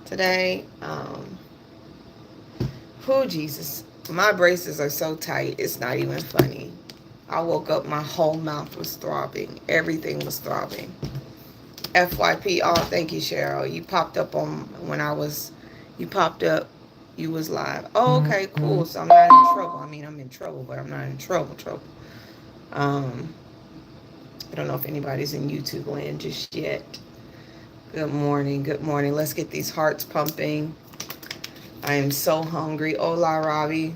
today. Oh, Jesus. My braces are so tight, it's not even funny. I woke up, my whole mouth was throbbing. Everything was throbbing. FYP, oh, thank you, Cheryl. You popped up on when I was, you popped up, you was live. Oh, okay, cool. So I'm not in trouble. I mean, I'm in trouble, but I'm not in trouble. Um, I don't know if anybody's in YouTube land just yet. Good morning, good morning. Let's get these hearts pumping. I am so hungry. Hola, Robbie.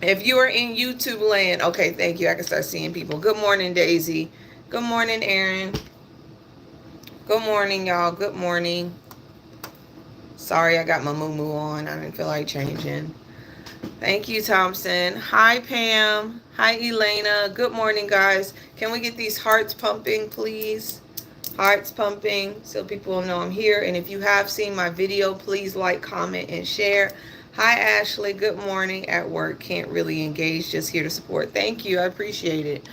If you are in YouTube land, okay, thank you. I can start seeing people. Good morning, Daisy. Good morning, Aaron. Good morning, y'all. Good morning. Sorry, I got my moo on. I didn't feel like changing. Thank you, Thompson. Hi, Pam. Hi, Elena. Good morning, guys. Can we get these hearts pumping, please? Hearts pumping so people will know I'm here. And if you have seen my video, please like, comment, and share. Hi, Ashley. Good morning at work. Can't really engage. Just here to support. Thank you. I appreciate it.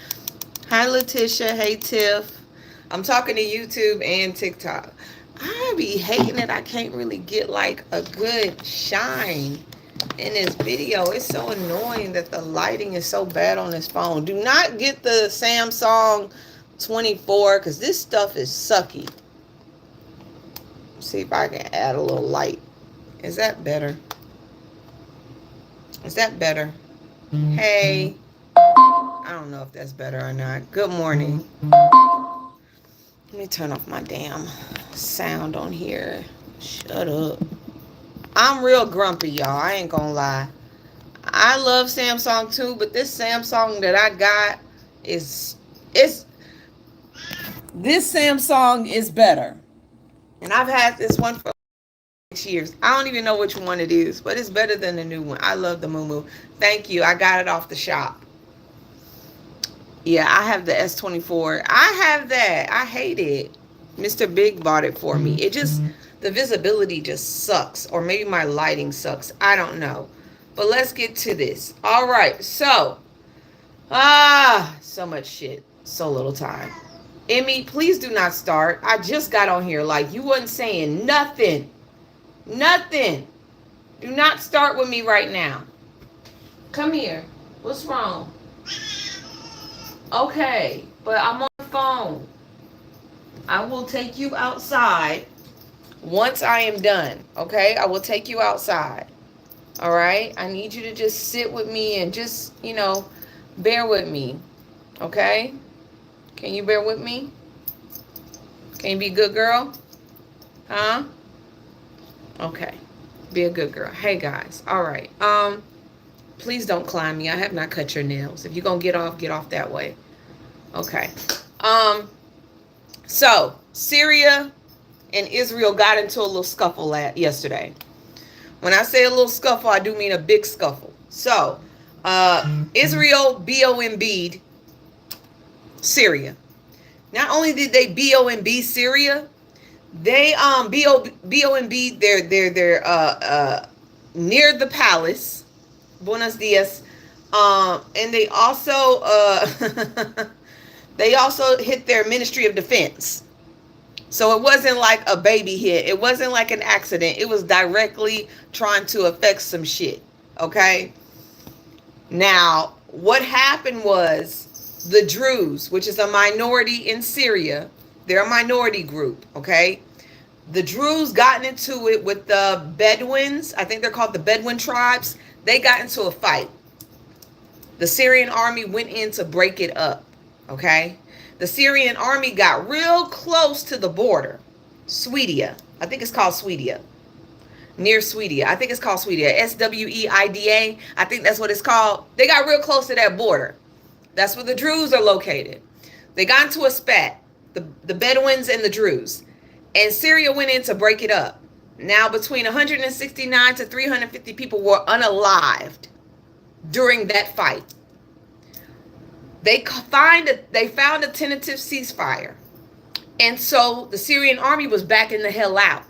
Hi, Letitia. Hey, Tiff. I'm talking to YouTube and TikTok. I be hating that I can't really get like a good shine in this video. It's so annoying that the lighting is so bad on this phone. Do not get the Samsung 24 because this stuff is sucky. See if I can add a little light. Is that better? Is that better? Hey, I don't know if that's better or not. Good morning. Let me turn off my damn sound on here. Shut up. I'm real grumpy, y'all. I ain't gonna lie. I love Samsung too, but this Samsung that I got is this Samsung is better. And I've had this one for 6 years. I don't even know which one it is, but it's better than the new one. I love the Moo. Thank you. I got it off the shop. Yeah, I have the S24. I have that. I hate it. Mr. Big bought it for me. It just, the visibility just sucks. Or maybe my lighting sucks. I don't know. But let's get to this. All right. So, so much shit. So little time. Emmy, please do not start. I just got on here like you wasn't saying nothing. Nothing. Do not start with me right now. Come here. What's wrong? Okay, but I'm on the phone. I will take you outside once I am done. Okay, I will take you outside. All right, I need you to just sit with me and just, bear with me. Okay, can you bear with me? Can you be a good girl? Huh? Okay, be a good girl. Hey guys, all right. Please don't climb me. I have not cut your nails. If you're gonna get off that way. Okay. So Syria and Israel got into a little scuffle yesterday. When I say a little scuffle, I do mean a big scuffle. So Israel BOMB'd Syria. Not only did they BOMB Syria, they BOMB'd their near the palace. Buenos dias. And they also they also hit their Ministry of Defense. So it wasn't like a baby hit. It wasn't like an accident. It was directly trying to affect some shit. Okay. Now, what happened was the Druze, which is a minority in Syria, they're a minority group. Okay. The Druze gotten into it with the Bedouins. I think they're called the Bedouin tribes. They got into a fight. The Syrian army went in to break it up. Okay. The Syrian army got real close to the border. Swedia. I think it's called Swedia. Near Swedia. I think it's called Swedia. Sweida. I think that's what it's called. They got real close to that border. That's where the Druze are located. They got into a spat. The Bedouins and the Druze. And Syria went in to break it up. Now, between 169 to 350 people were unalived during that fight. They found a tentative ceasefire. And so the Syrian army was backing the hell out.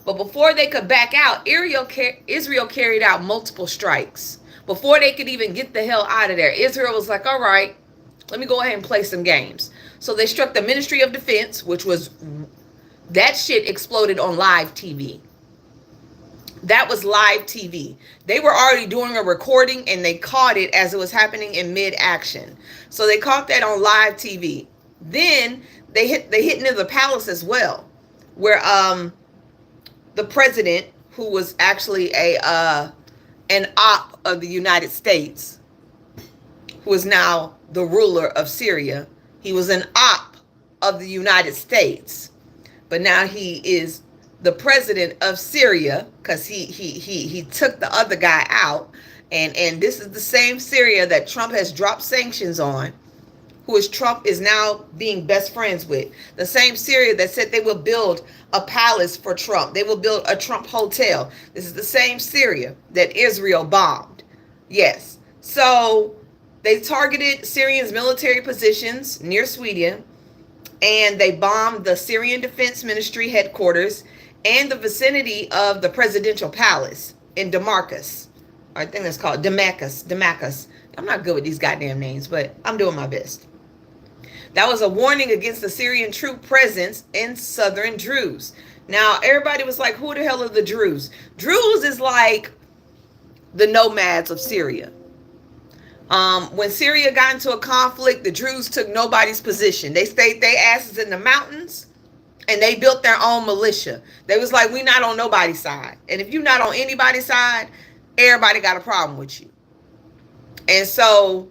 But before they could back out, Israel carried out multiple strikes. Before they could even get the hell out of there, Israel was like, all right, let me go ahead and play some games. So they struck the Ministry of Defense, which was That shit exploded on live TV. That was live TV. They were already doing a recording and they caught it as it was happening in mid-action. So they caught that on live TV. Then they hit near the palace as well, where the president, who was actually an op of the United States, who is now the ruler of Syria. He was an op of the United States, but now he is the president of Syria, because he took the other guy out, and this is the same Syria that Trump has dropped sanctions on, Trump is now being best friends with. The same Syria that said they will build a palace for Trump. They will build a Trump hotel. This is the same Syria that Israel bombed. Yes. So they targeted Syrians' military positions near Sweden, and they bombed the Syrian Defense Ministry headquarters and the vicinity of the presidential palace in Damascus. I think that's called Damascus. I'm not good with these goddamn names, but I'm doing my best. That was a warning against the Syrian troop presence in southern Druze. Now, everybody was like, who the hell are the Druze? Druze is like the nomads of Syria. When Syria got into a conflict, the Druze took nobody's position. They stayed their asses in the mountains, and they built their own militia. They was like, we not on nobody's side. And if you're not on anybody's side, everybody got a problem with you. And so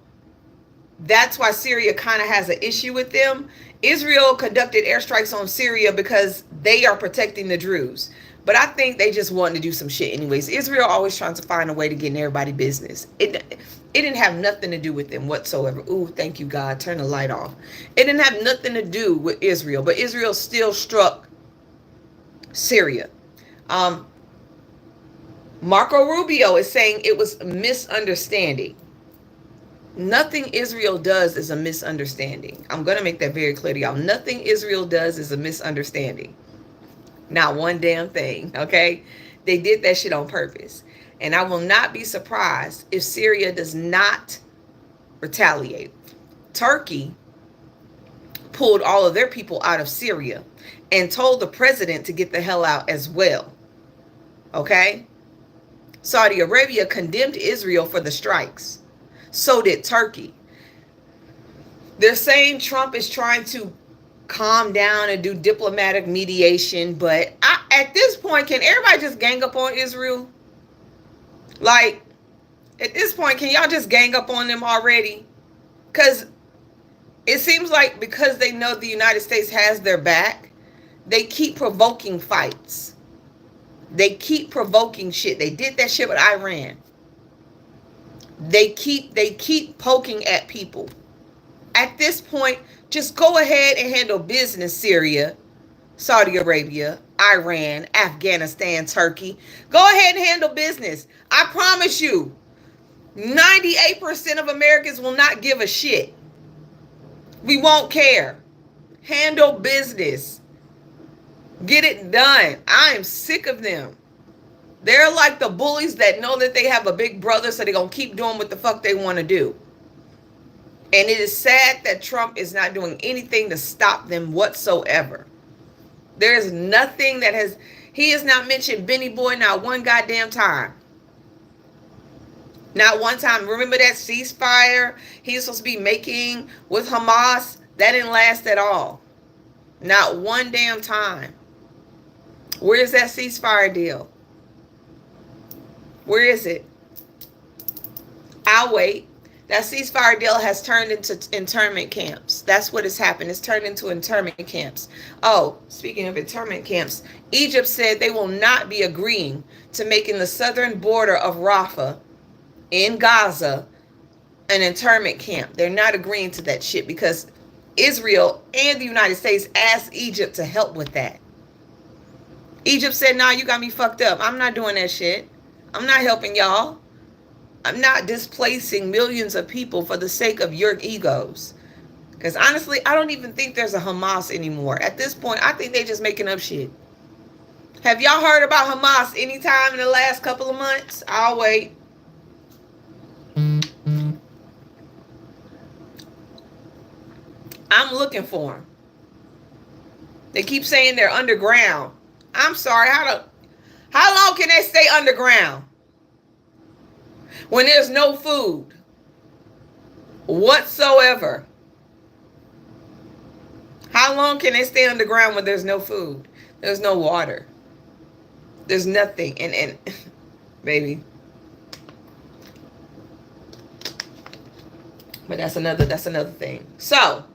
that's why Syria kind of has an issue with them. Israel conducted airstrikes on Syria because they are protecting the Druze. But I think they just wanted to do some shit anyways. Israel always trying to find a way to get in everybody's business. It didn't have nothing to do with them whatsoever. Ooh, thank you, God. Turn the light off. It didn't have nothing to do with Israel. But Israel still struck Syria. Marco Rubio is saying it was a misunderstanding. Nothing Israel does is a misunderstanding. I'm going to make that very clear to y'all. Nothing Israel does is a misunderstanding. Not one damn thing, okay? They did that shit on purpose. And I will not be surprised if Syria does not retaliate. Turkey pulled all of their people out of Syria and told the president to get the hell out as well, okay? Saudi Arabia condemned Israel for the strikes. So did Turkey. They're saying Trump is trying to calm down and do diplomatic mediation, but at this point, can everybody just gang up on Israel? Like, at this point, can y'all just gang up on them already? Because it seems like because they know the United States has their back, they keep provoking fights. They keep provoking shit. They did that shit with Iran. They keep poking at people. At this point, just go ahead and handle business, Syria, Saudi Arabia, Iran, Afghanistan, Turkey. Go ahead and handle business. I promise you, 98% of Americans will not give a shit. We won't care. Handle business. Get it done. I am sick of them. They're like the bullies that know that they have a big brother, so they're going to keep doing what the fuck they want to do. And it is sad that Trump is not doing anything to stop them whatsoever. There is nothing that he has not mentioned Benny Boy not one goddamn time. Not one time. Remember that ceasefire he's supposed to be making with Hamas? That didn't last at all. Not one damn time. Where's that ceasefire deal? Where is it? I'll wait. That ceasefire deal has turned into internment camps. That's what has happened. It's turned into internment camps. Oh, speaking of internment camps, Egypt said they will not be agreeing to making the southern border of Rafah in Gaza an internment camp. They're not agreeing to that shit because Israel and the United States asked Egypt to help with that. Egypt said, nah, you got me fucked up. I'm not doing that shit. I'm not helping y'all. I'm not displacing millions of people for the sake of your egos. Because honestly, I don't even think there's a Hamas anymore. At this point, I think they're just making up shit. Have y'all heard about Hamas anytime in the last couple of months? I'll wait. I'm looking for them. They keep saying they're underground. I'm sorry, how long can they stay underground when there's no food whatsoever? How long can they stay underground when there's no food? There's no water. There's nothing. And baby. But that's another thing. So,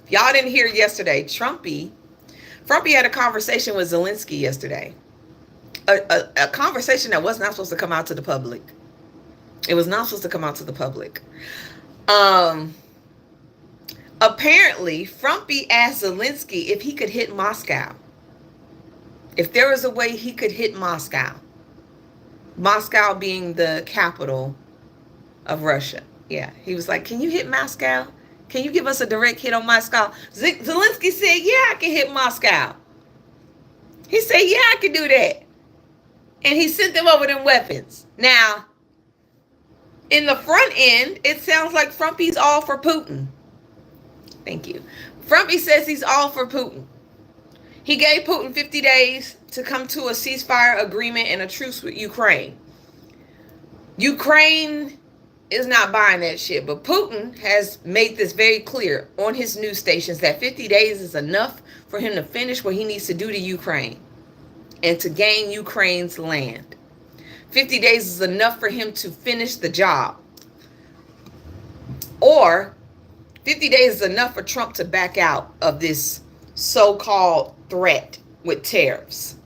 if y'all didn't hear yesterday, Trumpy had a conversation with Zelensky yesterday. A conversation that was not supposed to come out to the public. It was not supposed to come out to the public. Apparently, Trumpy asked Zelensky if he could hit Moscow. If there was a way he could hit Moscow. Moscow being the capital of Russia. Yeah, he was like, can you hit Moscow? Can you give us a direct hit on Moscow? Zelensky said, yeah, I can hit Moscow. He said, yeah, I can do that. And he sent them over them weapons. Now, in the front end, it sounds like Trumpy's all for Putin. Thank you. Trumpy says he's all for Putin. He gave Putin 50 days to come to a ceasefire agreement and a truce with Ukraine. Ukraine is not buying that shit, but Putin has made this very clear on his news stations that 50 days is enough for him to finish what he needs to do to Ukraine and to gain Ukraine's land. 50 days is enough for him to finish the job. Or 50 days is enough for Trump to back out of this so-called threat with tariffs.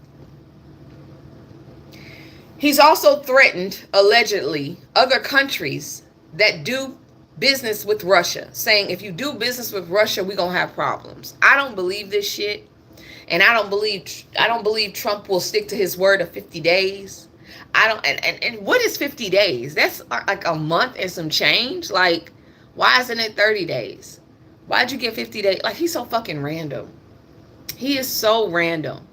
He's also threatened, allegedly, other countries that do business with Russia, saying if you do business with Russia, we're going to have problems. I don't believe this shit. And I don't believe Trump will stick to his word of 50 days. And what is 50 days? That's like a month and some change. Like, why isn't it 30 days? Why'd you get 50 days? Like, he's so fucking random. He is so random.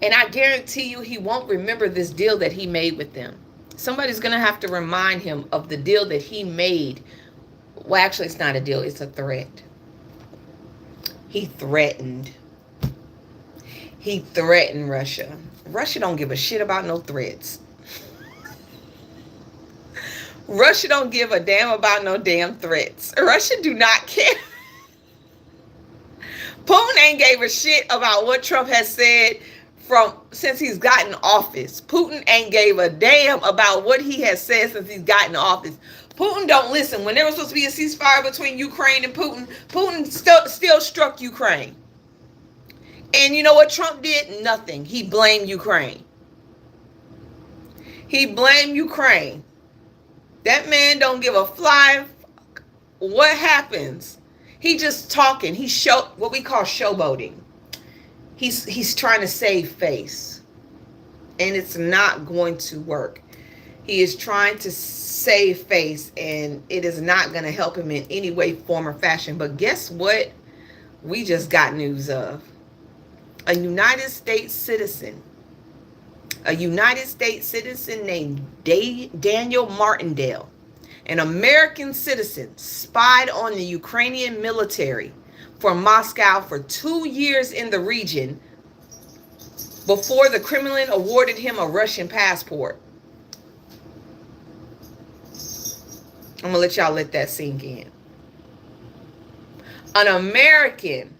And I guarantee you he won't remember this deal that he made with them. Somebody's going to have to remind him of the deal that he made. Well, actually, it's not a deal. It's a threat. He threatened. He threatened Russia. Russia don't give a shit about no threats. Russia don't give a damn about no damn threats. Russia do not care. Putin ain't gave a shit about what Trump has said since he's gotten office. Putin ain't gave a damn about what he has said since he's gotten office. Putin don't listen. When there was supposed to be a ceasefire between Ukraine and Putin, Putin still struck Ukraine. And you know what Trump did? Nothing. He blamed Ukraine. He blamed Ukraine. That man don't give a flying fuck what happens. He just talking. He's what we call showboating. He's trying to save face. And it's not going to work. He is trying to save face, and it is not going to help him in any way, form, or fashion. But guess what? We just got news of. A United States citizen named Daniel Martindale, an American citizen, spied on the Ukrainian military for Moscow for 2 years in the region before the Kremlin awarded him a Russian passport. I'm going to let y'all let that sink in. An American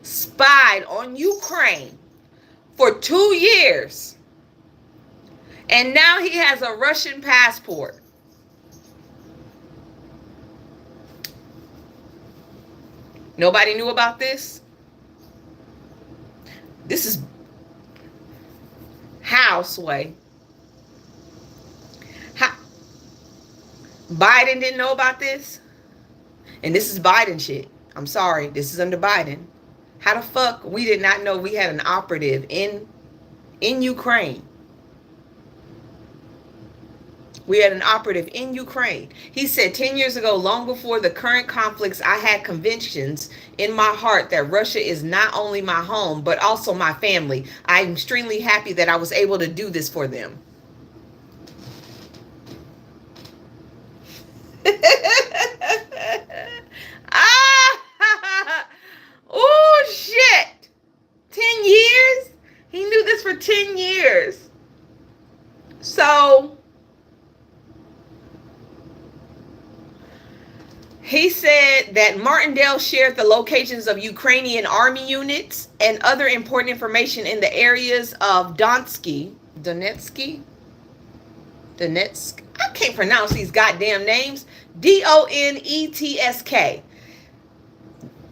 spied on Ukraine for 2 years. And now he has a Russian passport. Nobody knew about this? This is how, Sway? How? Biden didn't know about this? And this is Biden shit. I'm sorry. This is under Biden. How the fuck we did not know we had an operative in Ukraine? We had an operative in Ukraine. He said 10 years ago, long before the current conflicts, I had convictions in my heart that Russia is not only my home, but also my family. I'm extremely happy that I was able to do this for them. Oh, shit. for 10 years. So he said that Martindale shared the locations of Ukrainian army units and other important information in the areas of Donetsk. I can't pronounce these goddamn names. Donetsk.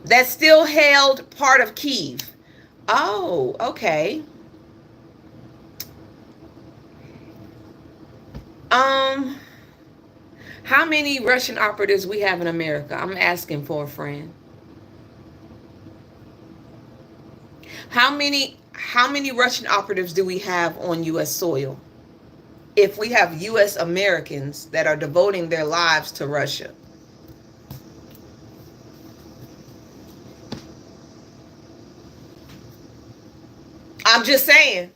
That still held part of Kyiv. Oh, okay. How many Russian operatives we have in America? I'm asking for a friend. How many Russian operatives do we have on U.S. soil? If we have U.S. Americans that are devoting their lives to Russia. I'm just saying.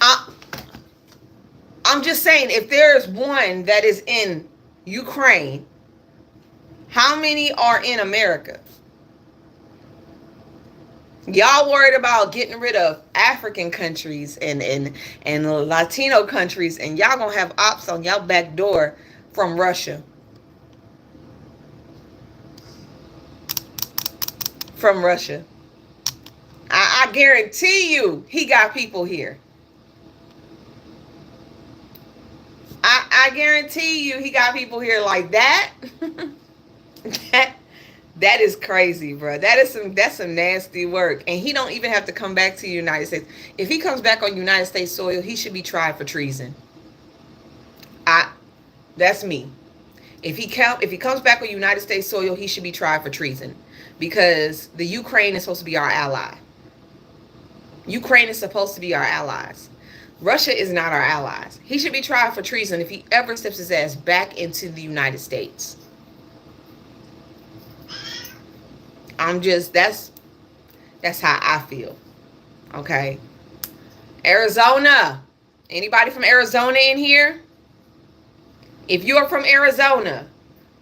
I'm just saying, if there's one that is in Ukraine, how many are in America? Y'all worried about getting rid of African countries and Latino countries, and y'all gonna have ops on y'all back door from Russia. From Russia. I guarantee you he got people here. I guarantee you he got people here like that. That is crazy, bro. That's some nasty work. And he don't even have to come back to the United States. If he comes back on United States soil, he should be tried for treason. That's me. If he comes back on United States soil, he should be tried for treason, because the Ukraine is supposed to be our ally. Ukraine is supposed to be our allies. Russia is not our allies. He should be tried for treason if he ever steps his ass back into the United States. That's how I feel. Okay. Arizona. Anybody from Arizona in here? If you are from Arizona,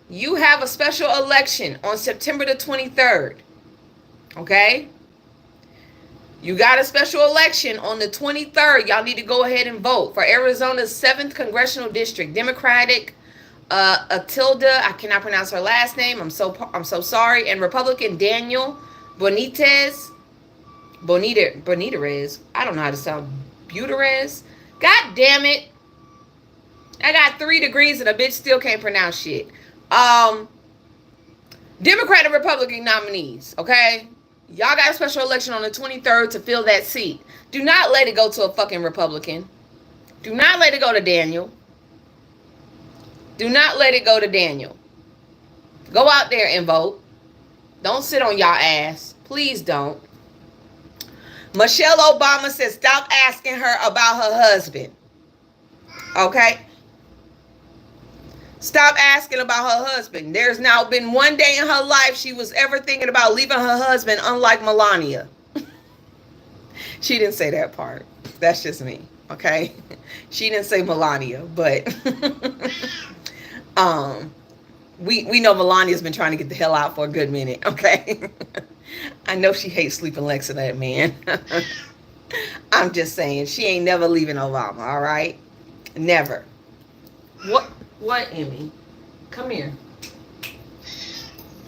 you have a special election on September the 23rd. Okay? You got a special election on the 23rd. Y'all need to go ahead and vote for Arizona's 7th Congressional District. Democratic Atilda, I cannot pronounce her last name. I'm so sorry. And Republican Daniel Bonitez. I don't know how to sound. Buterez. God damn it. I got 3 degrees and a bitch still can't pronounce shit. Democrat and Republican nominees, okay? Y'all got a special election on the 23rd to fill that seat. Do not let it go to a fucking Republican. Do not let it go to Daniel. Do not let it go to Daniel. Go out there and vote. Don't sit on y'all ass. Please don't. Michelle Obama said stop asking her about her husband. Okay? Stop asking about her husband. There's now been one day in her life she was ever thinking about leaving her husband, unlike Melania. She didn't say that part. That's just me. Okay? She didn't say Melania, but we know Melania's been trying to get the hell out for a good minute, okay? I know she hates sleeping next to that man. I'm just saying, she ain't never leaving Obama, all right? Never. What, Emmy? Come here.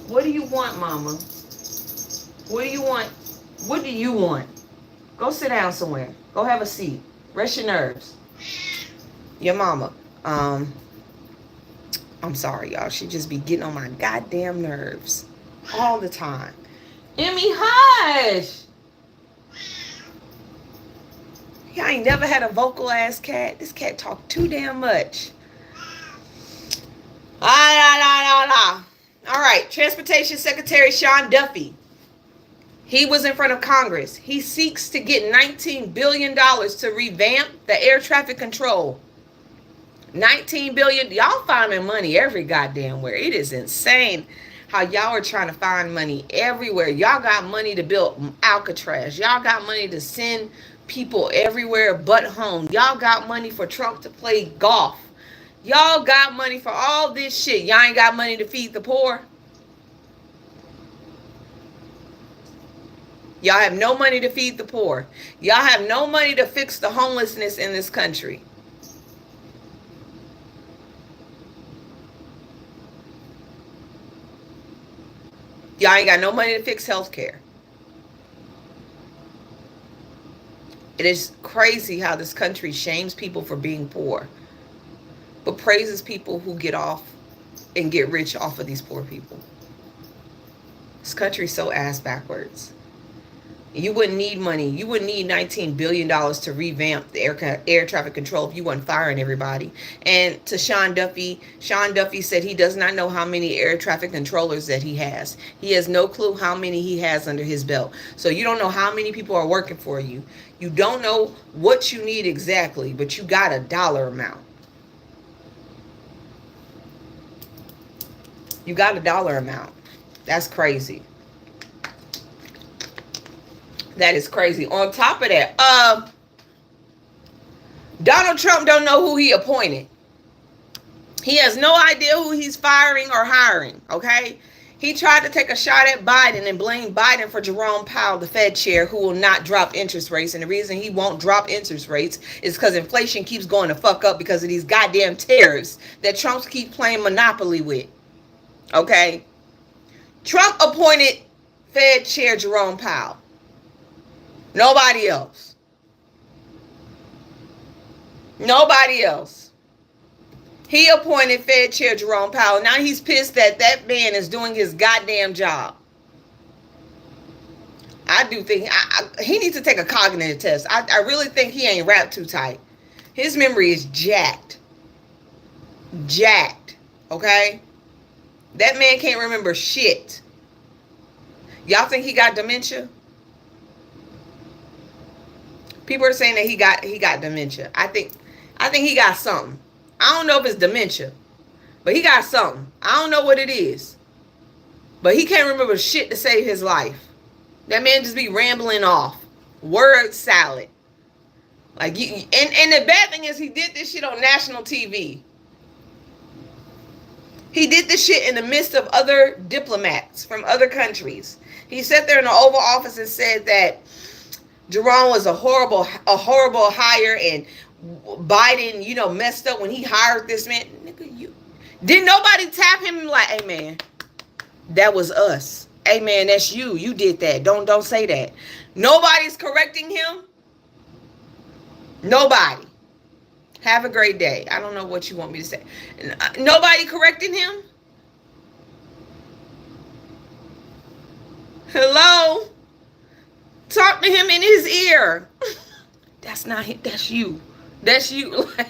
What do you want, Mama? What do you want? What do you want? Go sit down somewhere. Go have a seat. Rest your nerves. Your mama. I'm sorry, y'all. She just be getting on my goddamn nerves all the time. Emmy, hush. Yeah, I ain't never had a vocal ass cat. This cat talk too damn much. All right, Transportation Secretary Sean Duffy. He was in front of Congress. He seeks to get $19 billion to revamp the air traffic control. $19 billion. Y'all finding money every goddamn where. It is insane how y'all are trying to find money everywhere. Y'all got money to build Alcatraz. Y'all got money to send people everywhere but home. Y'all got money for Trump to play golf. Y'all got money for all this shit. Y'all ain't got money to feed the poor. Y'all have no money to feed the poor. Y'all have no money to fix the homelessness in this country. Y'all ain't got no money to fix health care. It is crazy how this country shames people for being poor, but praises people who get off and get rich off of these poor people. This country's so ass backwards. You wouldn't need money. You wouldn't need $19 billion to revamp the air traffic control if you weren't firing everybody. And to Sean Duffy said he does not know how many air traffic controllers that he has. He has no clue how many he has under his belt. So you don't know how many people are working for you. You don't know what you need exactly, but you got a dollar amount. You got a dollar amount. That's crazy. That is crazy. On top of that, Donald Trump don't know who he appointed. He has no idea who he's firing or hiring, okay? He tried to take a shot at Biden and blame Biden for Jerome Powell, the Fed chair, who will not drop interest rates. And the reason he won't drop interest rates is because inflation keeps going to fuck up because of these goddamn tariffs that Trump keeps playing Monopoly with, okay? Trump appointed Fed chair Jerome Powell. Nobody else. Nobody else. He appointed Fed Chair Jerome Powell. Now he's pissed that that man is doing his goddamn job. I do think he needs to take a cognitive test. I really think he ain't wrapped too tight. His memory is jacked. Jacked. Okay? That man can't remember shit. Y'all think he got dementia? People are saying that he got dementia. I think he got something. I don't know if it's dementia, but he got something. I don't know what it is, but he can't remember shit to save his life. That man just be rambling off, word salad. Like and the bad thing is he did this shit on national TV. He did this shit in the midst of other diplomats from other countries. He sat there in the Oval Office and said that Jerome was a horrible hire, and Biden, messed up when he hired this man. Nigga, didn't nobody tap him like, hey man, that was us. Hey man, that's you. You did that. Don't say that. Nobody's correcting him. Nobody. Have a great day. I don't know what you want me to say. Nobody correcting him. Hello? Talk to him in his ear. That's not him. That's you. That's you. Like,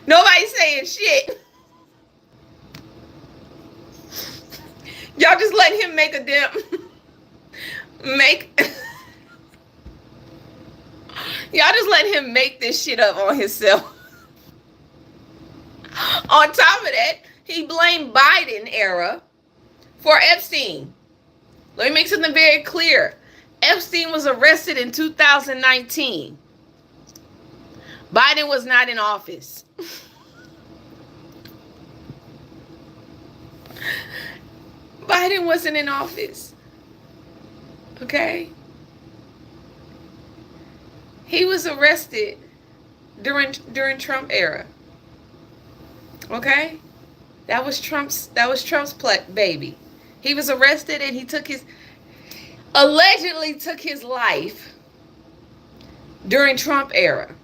nobody's saying shit. Y'all just let him make a damn y'all just let him make this shit up on himself. On top of that, he blamed Biden era for Epstein. Let me make something very clear. Epstein was arrested in 2019. Biden was not in office. Biden wasn't in office. Okay? He was arrested during Trump era. Okay? That was Trump's baby. He was arrested and he allegedly took his life during Trump era.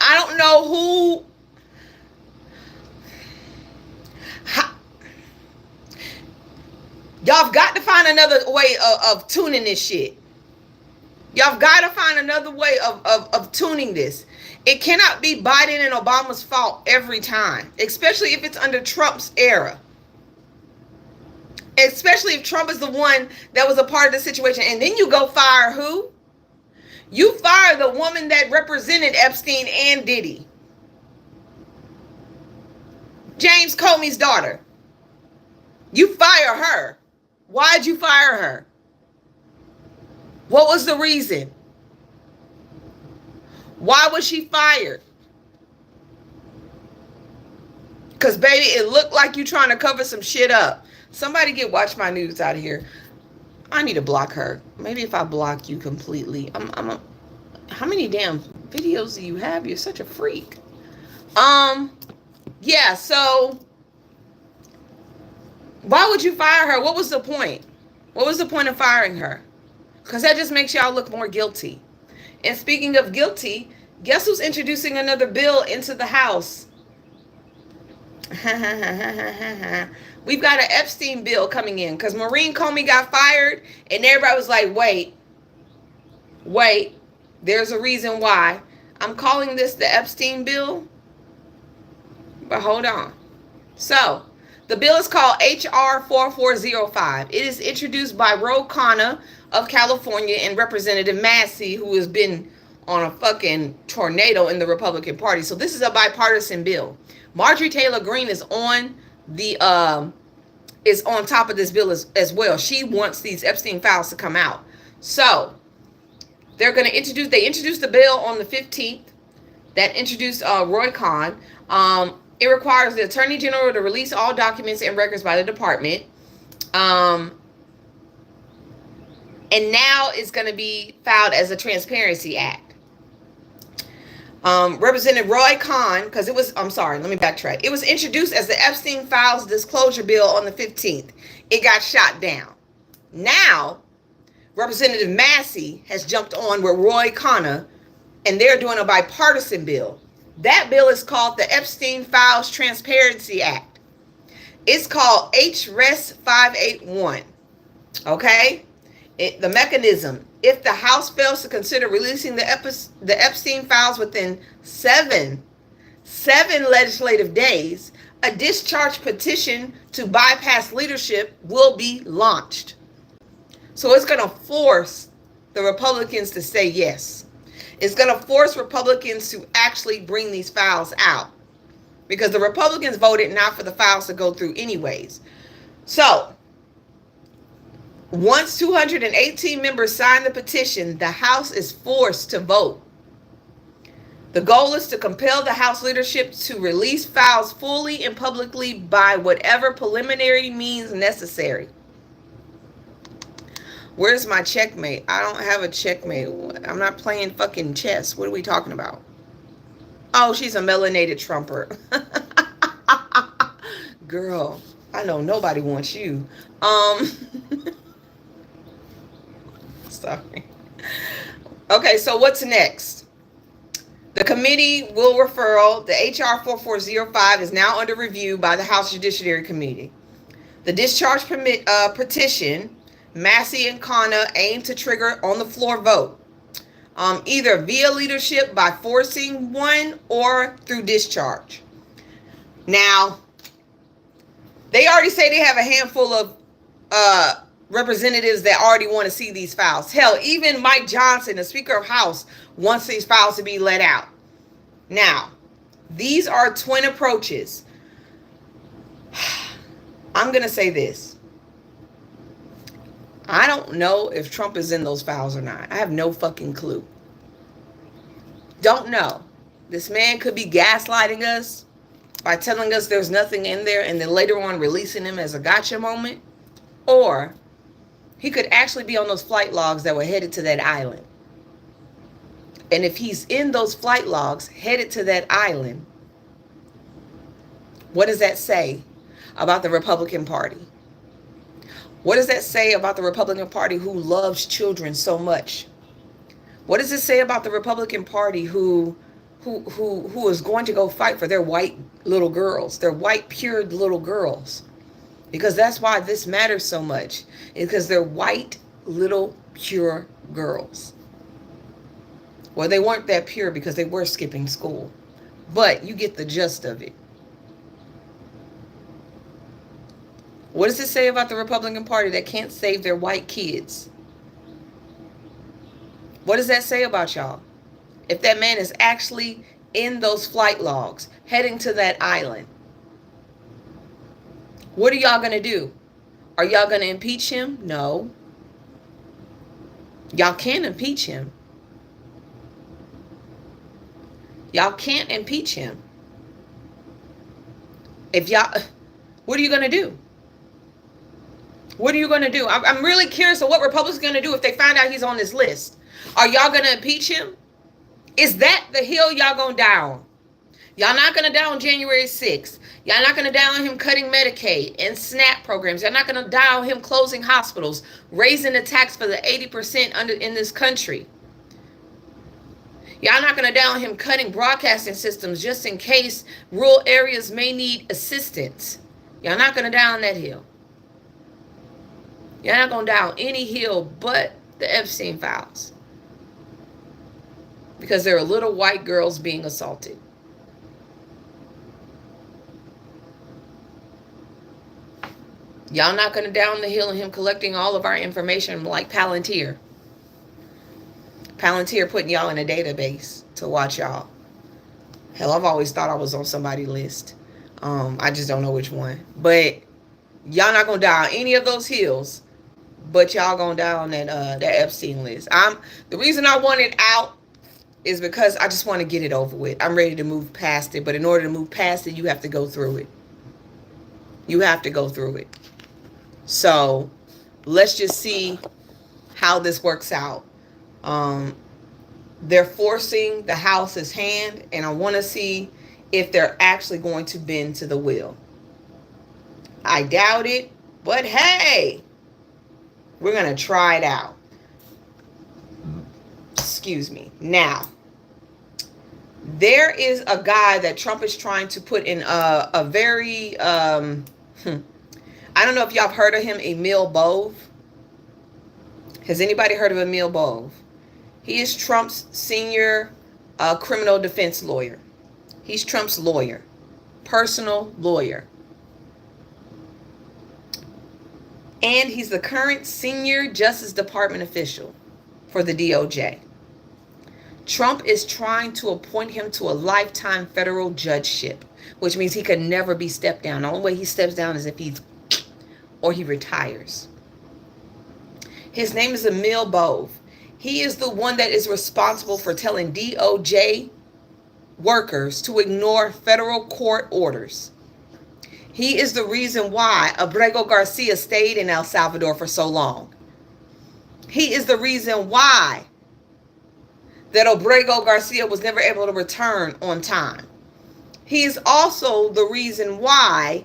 I don't know who. Y'all have got to find another way of tuning this shit. Y'all have got to find another way of tuning this. It cannot be Biden and Obama's fault every time, especially if it's under Trump's era. Especially if Trump is the one that was a part of the situation. And then you go fire who? You fire the woman that represented Epstein and Diddy. James Comey's daughter. You fire her. Why'd you fire her? What was the reason? Why was she fired? Because, baby, it looked like you trying to cover some shit up. Somebody get Watch My News out of here. I need to block her. Maybe if I block you completely. How many damn videos do you have? You're such a freak. Yeah, so why would you fire her? What was the point? What was the point of firing her? Because that just makes y'all look more guilty. And speaking of guilty, guess who's introducing another bill into the House? We've got an Epstein bill coming in because Maureen Comey got fired and everybody was like, wait, there's a reason why. I'm calling this the Epstein bill, but hold on. So the bill is called H.R. 4405. It is introduced by Ro Khanna of California and Representative Massey, who has been on a fucking tornado in the Republican Party. So this is a bipartisan bill. Marjorie Taylor Greene is on top of this bill as well. She wants these Epstein files to come out. So they introduced the bill on the 15th that introduced Roy Khan. It requires the Attorney General to release all documents and records by the department. And now it's going to be filed as a Transparency Act. Representative Roy Khan, because it was, I'm sorry, let me backtrack. It was introduced as the Epstein Files Disclosure Bill on the 15th. It got shot down. Now, Representative Massey has jumped on with Roy Khanna, and they're doing a bipartisan bill. That bill is called the Epstein Files Transparency Act. It's called HRES 581. Okay? The mechanism. If the House fails to consider releasing the Epstein files within seven legislative days, a discharge petition to bypass leadership will be launched. So it's going to force the Republicans to say yes. It's going to force Republicans to actually bring these files out, because the Republicans voted not for the files to go through anyways. So once 218 members sign the petition, the House is forced to vote. The goal is to compel the House leadership to release files fully and publicly by whatever preliminary means necessary. Where's my checkmate? I don't have a checkmate. I'm not playing fucking chess. What are we talking about? Oh, she's a melanated trumper. Girl, I know nobody wants you. Sorry. Okay, so what's next? The committee will referral. The HR 4405 is now under review by the House Judiciary Committee. The discharge petition, Massey and Khanna aim to trigger on the floor vote, either via leadership by forcing one or through discharge. Now, they already say they have a handful of representatives that already want to see these files. Hell, even Mike Johnson, the Speaker of House, wants these files to be let out. Now, these are twin approaches. I'm going to say this. I don't know if Trump is in those files or not. I have no fucking clue. Don't know. This man could be gaslighting us by telling us there's nothing in there and then later on releasing him as a gotcha moment. Or he could actually be on those flight logs that were headed to that island. And if he's in those flight logs headed to that island, what does that say about the Republican Party? What does that say about the Republican Party who loves children so much? What does it say about the Republican Party who is going to go fight for their white little girls, their white pure little girls? Because that's why this matters so much. Because they're white little pure girls. Well, they weren't that pure because they were skipping school. But you get the gist of it. What does it say about the Republican Party that can't save their white kids? What does that say about y'all? If that man is actually in those flight logs, heading to that island, what are y'all going to do? Are y'all going to impeach him? No. Y'all can't impeach him. Y'all can't impeach him. If y'all, what are you going to do? What are you going to do? I'm really curious of what Republicans are going to do if they find out he's on this list. Are y'all going to impeach him? Is that the hill y'all going to die on? Y'all not going to die on January 6th. Y'all not going to die on him cutting Medicaid and SNAP programs. Y'all not going to die on him closing hospitals, raising the tax for the 80% in this country. Y'all not going to die on him cutting broadcasting systems just in case rural areas may need assistance. Y'all not going to die on that hill. You're not going to die on any hill but the Epstein files. Because there are little white girls being assaulted. Y'all not going to die on the hill on him collecting all of our information like Palantir. Palantir putting y'all in a database to watch y'all. Hell, I've always thought I was on somebody's list. I just don't know which one. But y'all not going to die on any of those hills. But y'all gonna die on that Epstein list. The reason I want it out is because I just want to get it over with. I'm ready to move past it. But in order to move past it, you have to go through it. You have to go through it. So let's just see how this works out. They're forcing the House's hand, and I want to see if they're actually going to bend to the will. I doubt it, but hey, we're going to try it out. Excuse me. Now, there is a guy that Trump is trying to put in a very, I don't know if y'all have heard of him, Emil Bove. Has anybody heard of Emil Bove? He is Trump's senior criminal defense lawyer. He's Trump's lawyer, personal lawyer. And he's the current senior Justice Department official for the DOJ. Trump is trying to appoint him to a lifetime federal judgeship, which means he could never be stepped down. The only way he steps down is if he retires. His name is Emil Bove. He is the one that is responsible for telling DOJ workers to ignore federal court orders. He is the reason why Abrego Garcia stayed in El Salvador for so long. He is the reason why that Abrego Garcia was never able to return on time. He is also the reason why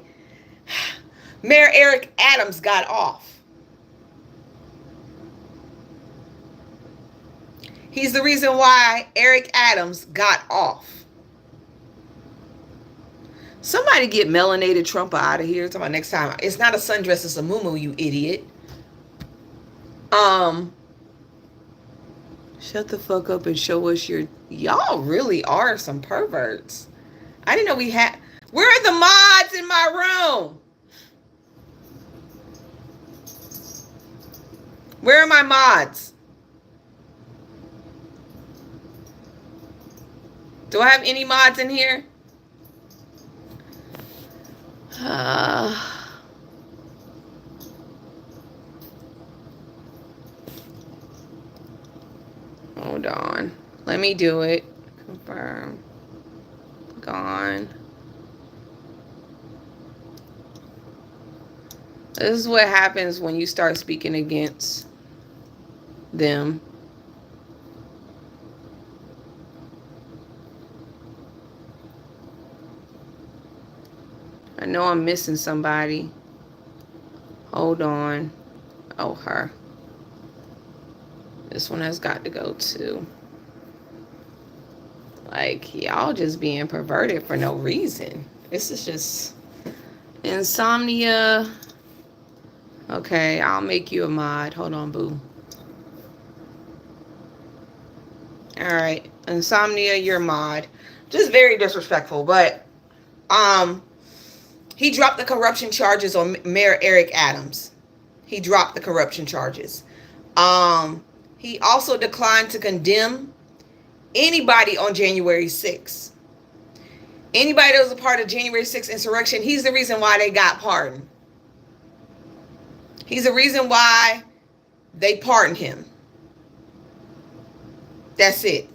Mayor Eric Adams got off. He's the reason why Eric Adams got off. Somebody get melanated Trump out of here. Talking about next time. It's not a sundress, it's a muumuu, you idiot. Shut the fuck up and show us your... Y'all really are some perverts. I didn't know we had... Where are the mods in my room? Where are my mods? Do I have any mods in here? Hold on. Let me do it. Confirm. Gone. This is what happens when you start speaking against them. I know I'm missing somebody. Hold on. Oh, her. This one has got to go too. Like, y'all just being perverted for no reason. This is just insomnia. Okay, I'll make you a mod. Hold on, boo. Alright, insomnia, you're mod. Just very disrespectful, but he dropped the corruption charges on Mayor Eric Adams. He dropped the corruption charges. He also declined to condemn anybody on January 6th. Anybody that was a part of January 6th insurrection, he's the reason why they got pardoned. He's the reason why they pardoned him. That's it.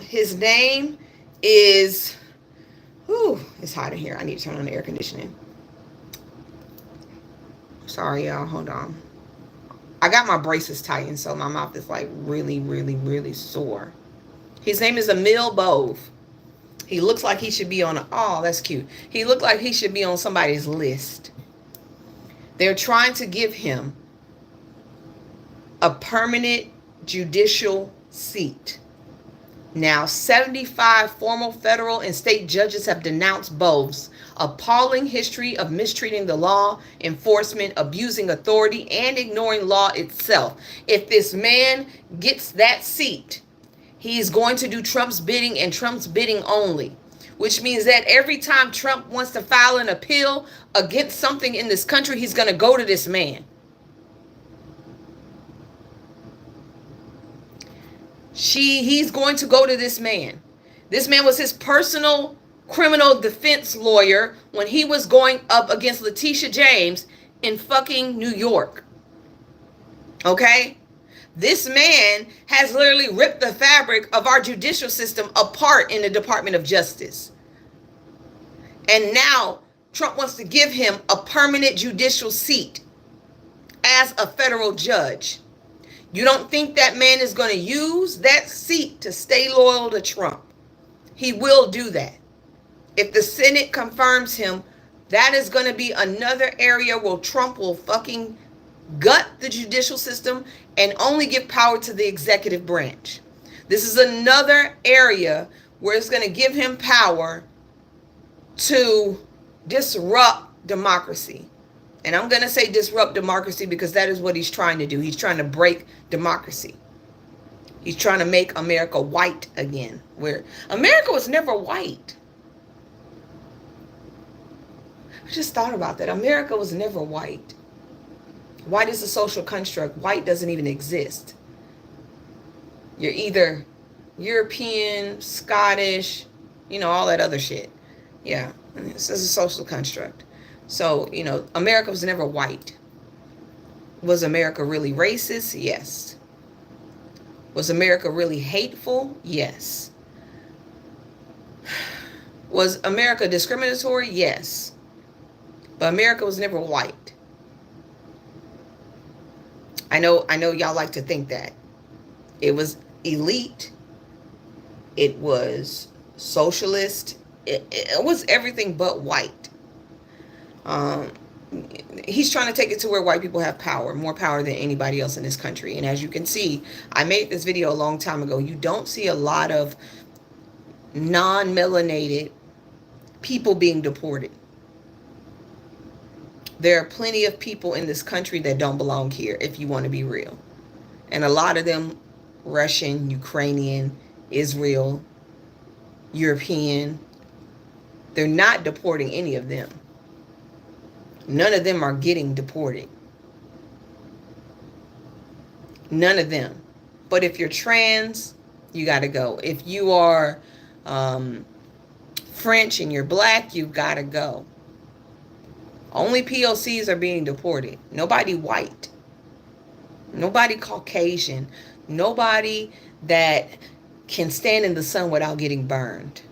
His name is... Whew, it's hot in here. I need to turn on the air conditioning. Sorry, y'all. Hold on. I got my braces tightened, so my mouth is like really, really, really sore. His name is Emil Bove. He looks like he should be on oh, that's cute. He looked like he should be on somebody's list. They're trying to give him a permanent judicial seat. Now, 75 former federal and state judges have denounced Bove's appalling history of mistreating the law enforcement, abusing authority, and ignoring law itself. If this man gets that seat, he's going to do Trump's bidding and Trump's bidding only, which means that every time Trump wants to file an appeal against something in this country, he's going to go to this man. He's going to go to this man. This man was his personal criminal defense lawyer when he was going up against Letitia James in fucking New York. Okay? This man has literally ripped the fabric of our judicial system apart in the Department of Justice. And now Trump wants to give him a permanent judicial seat as a federal judge. You don't think that man is going to use that seat to stay loyal to Trump? He will do that. If the Senate confirms him, that is going to be another area where Trump will fucking gut the judicial system and only give power to the executive branch. This is another area where it's going to give him power to disrupt democracy. And I'm going to say disrupt democracy because that is what he's trying to do. He's trying to break democracy. He's trying to make America white again, where America was never white. I just thought about that. America was never white. White is a social construct. White doesn't even exist. You're either European, Scottish, all that other shit. Yeah, this is a social construct. So, America was never white. Was America really racist? Yes. Was America really hateful? Yes. Was America discriminatory? Yes. But America was never white. I know y'all like to think that. It was elite. It was socialist. It was everything but white. He's trying to take it to where white people have power, more power than anybody else in this country. And as you can see, I made this video a long time ago. You don't see a lot of non-melanated people being deported. There are plenty of people in this country that don't belong here, if you want to be real. And a lot of them, Russian, Ukrainian, Israel, European, they're not deporting any of them. None of them are getting deported. None of them. But if you're trans, you got to go. If you are French and you're black, you've got to go. Only POCs are being deported. Nobody white. Nobody Caucasian. Nobody that can stand in the sun without getting burned.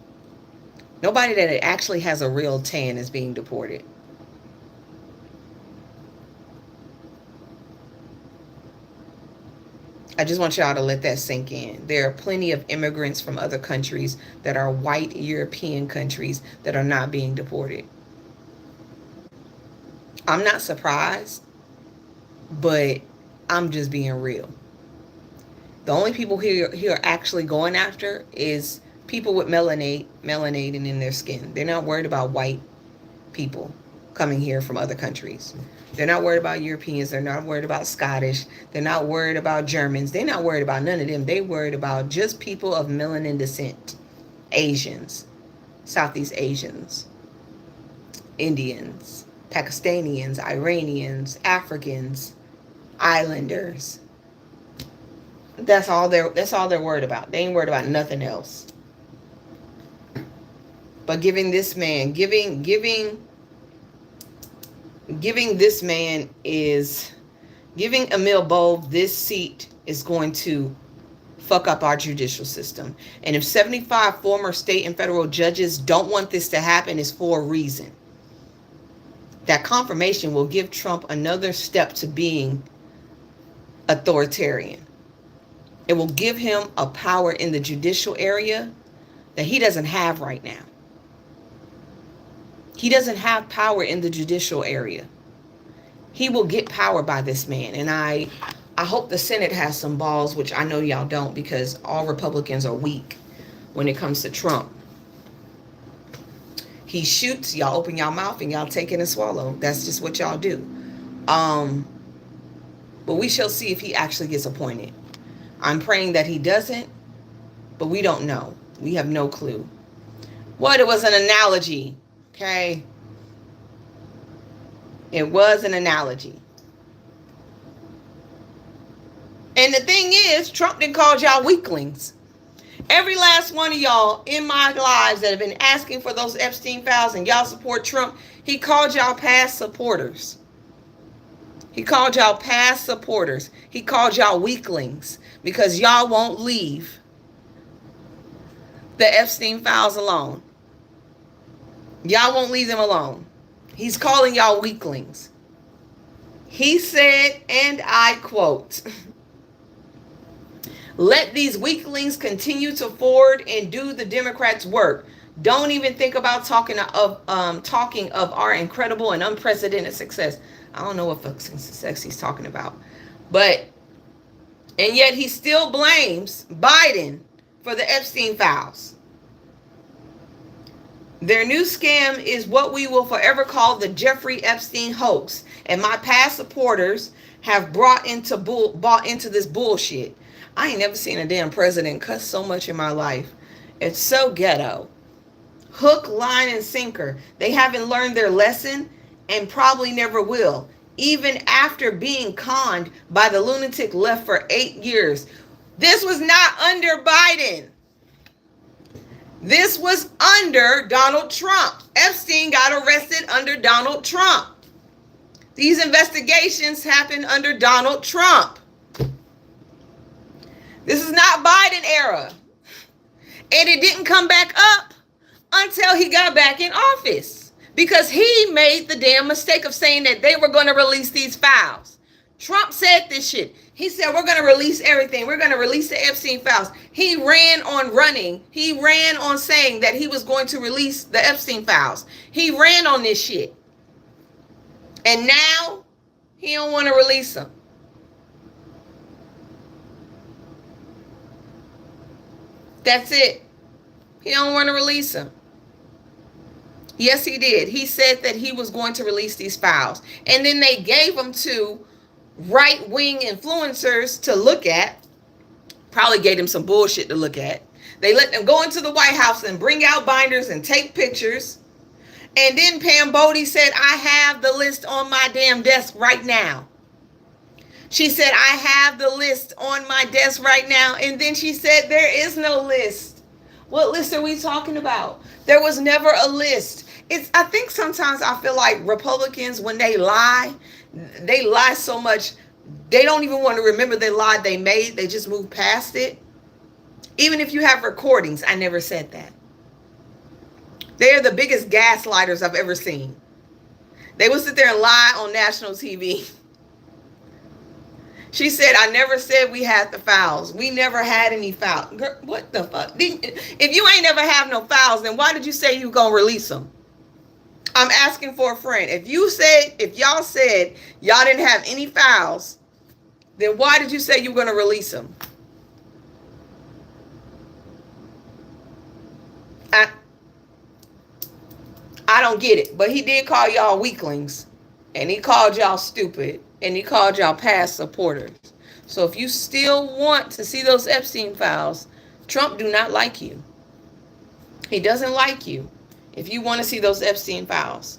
Nobody that actually has a real tan is being deported. I just want y'all to let that sink in. There are plenty of immigrants from other countries that are white European countries that are not being deported. I'm not surprised, but I'm just being real. The only people here are actually going after is people with melanating in their skin. They're not worried about white people coming here from other countries. They're not worried about Europeans. They're not worried about Scottish. They're not worried about Germans. They're not worried about none of them. They're worried about just people of melanin descent. Asians, Southeast Asians, Indians, Pakistanians, Iranians, Africans, Islanders. That's all they're worried about. They ain't worried about nothing else. But giving this man, giving this man is giving Emil Bove this seat is going to fuck up our judicial system. And if 75 former state and federal judges don't want this to happen, it's for a reason. that confirmation will give Trump another step to being authoritarian. It will give him a power in the judicial area that he doesn't have right now. He doesn't have power in the judicial area. He will get power by this man. And I hope the Senate has some balls, which I know y'all don't, because all Republicans are weak when it comes to Trump. He shoots, y'all open y'all mouth and y'all take it and swallow. That's just what y'all do. But we shall see if he actually gets appointed. I'm praying that he doesn't, but we don't know. We have no clue. What? It was an analogy. Okay. It was an analogy. And the thing is, Trump didn't call y'all weaklings. Every last one of y'all in my lives that have been asking for those Epstein files and y'all support Trump, he called y'all past supporters. He called y'all past supporters. He called y'all weaklings because y'all won't leave the Epstein files alone. Y'all won't leave them alone. He's calling y'all weaklings. He said, and I quote, "Let these weaklings continue to forward and do the Democrats' work. Don't even think about talking of our incredible and unprecedented success." I don't know what success he's talking about. And yet he still blames Biden for the Epstein files. Their new scam is what we will forever call the Jeffrey Epstein hoax. And my past supporters have bought into this bullshit. I ain't never seen a damn president cuss so much in my life. It's so ghetto. Hook, line, and sinker. They haven't learned their lesson and probably never will. Even after being conned by the lunatic left for 8 years. This was not under Biden. This was under Donald Trump. Epstein got arrested under Donald Trump. These investigations happened under Donald Trump. This is not Biden era. And it didn't come back up until he got back in office. Because he made the damn mistake of saying that they were going to release these files. Trump said this shit. He said, we're going to release everything. We're going to release the Epstein files. He ran on running. He ran on saying that he was going to release the Epstein files. He ran on this shit. And now he don't want to release them. That's it. He don't want to release them. Yes, he did. He said that he was going to release these files. And then they gave them to right-wing influencers to look at. Probably gave them some bullshit to look at. They let them go into the White House and bring out binders and take pictures. And then Pam Bodie said, I have the list on my damn desk right now. She said, I have the list on my desk right now. And then she said, there is no list. What list are we talking about? There was never a list. I think sometimes I feel like Republicans, when they lie so much, they don't even want to remember the lie they made. They just move past it. Even if you have recordings, I never said that. They are the biggest gaslighters I've ever seen. They will sit there and lie on national TV. She said, I never said we had the files. We never had any files. Girl, what the fuck? If you ain't never have no files, then why did you say you gonna release them? I'm asking for a friend. If y'all said y'all didn't have any files, then why did you say you were gonna release them? I don't get it. But he did call y'all weaklings. And he called y'all stupid. And he called y'all past supporters. So if you still want to see those Epstein files, Trump do not like you. He doesn't like you if you want to see those Epstein files.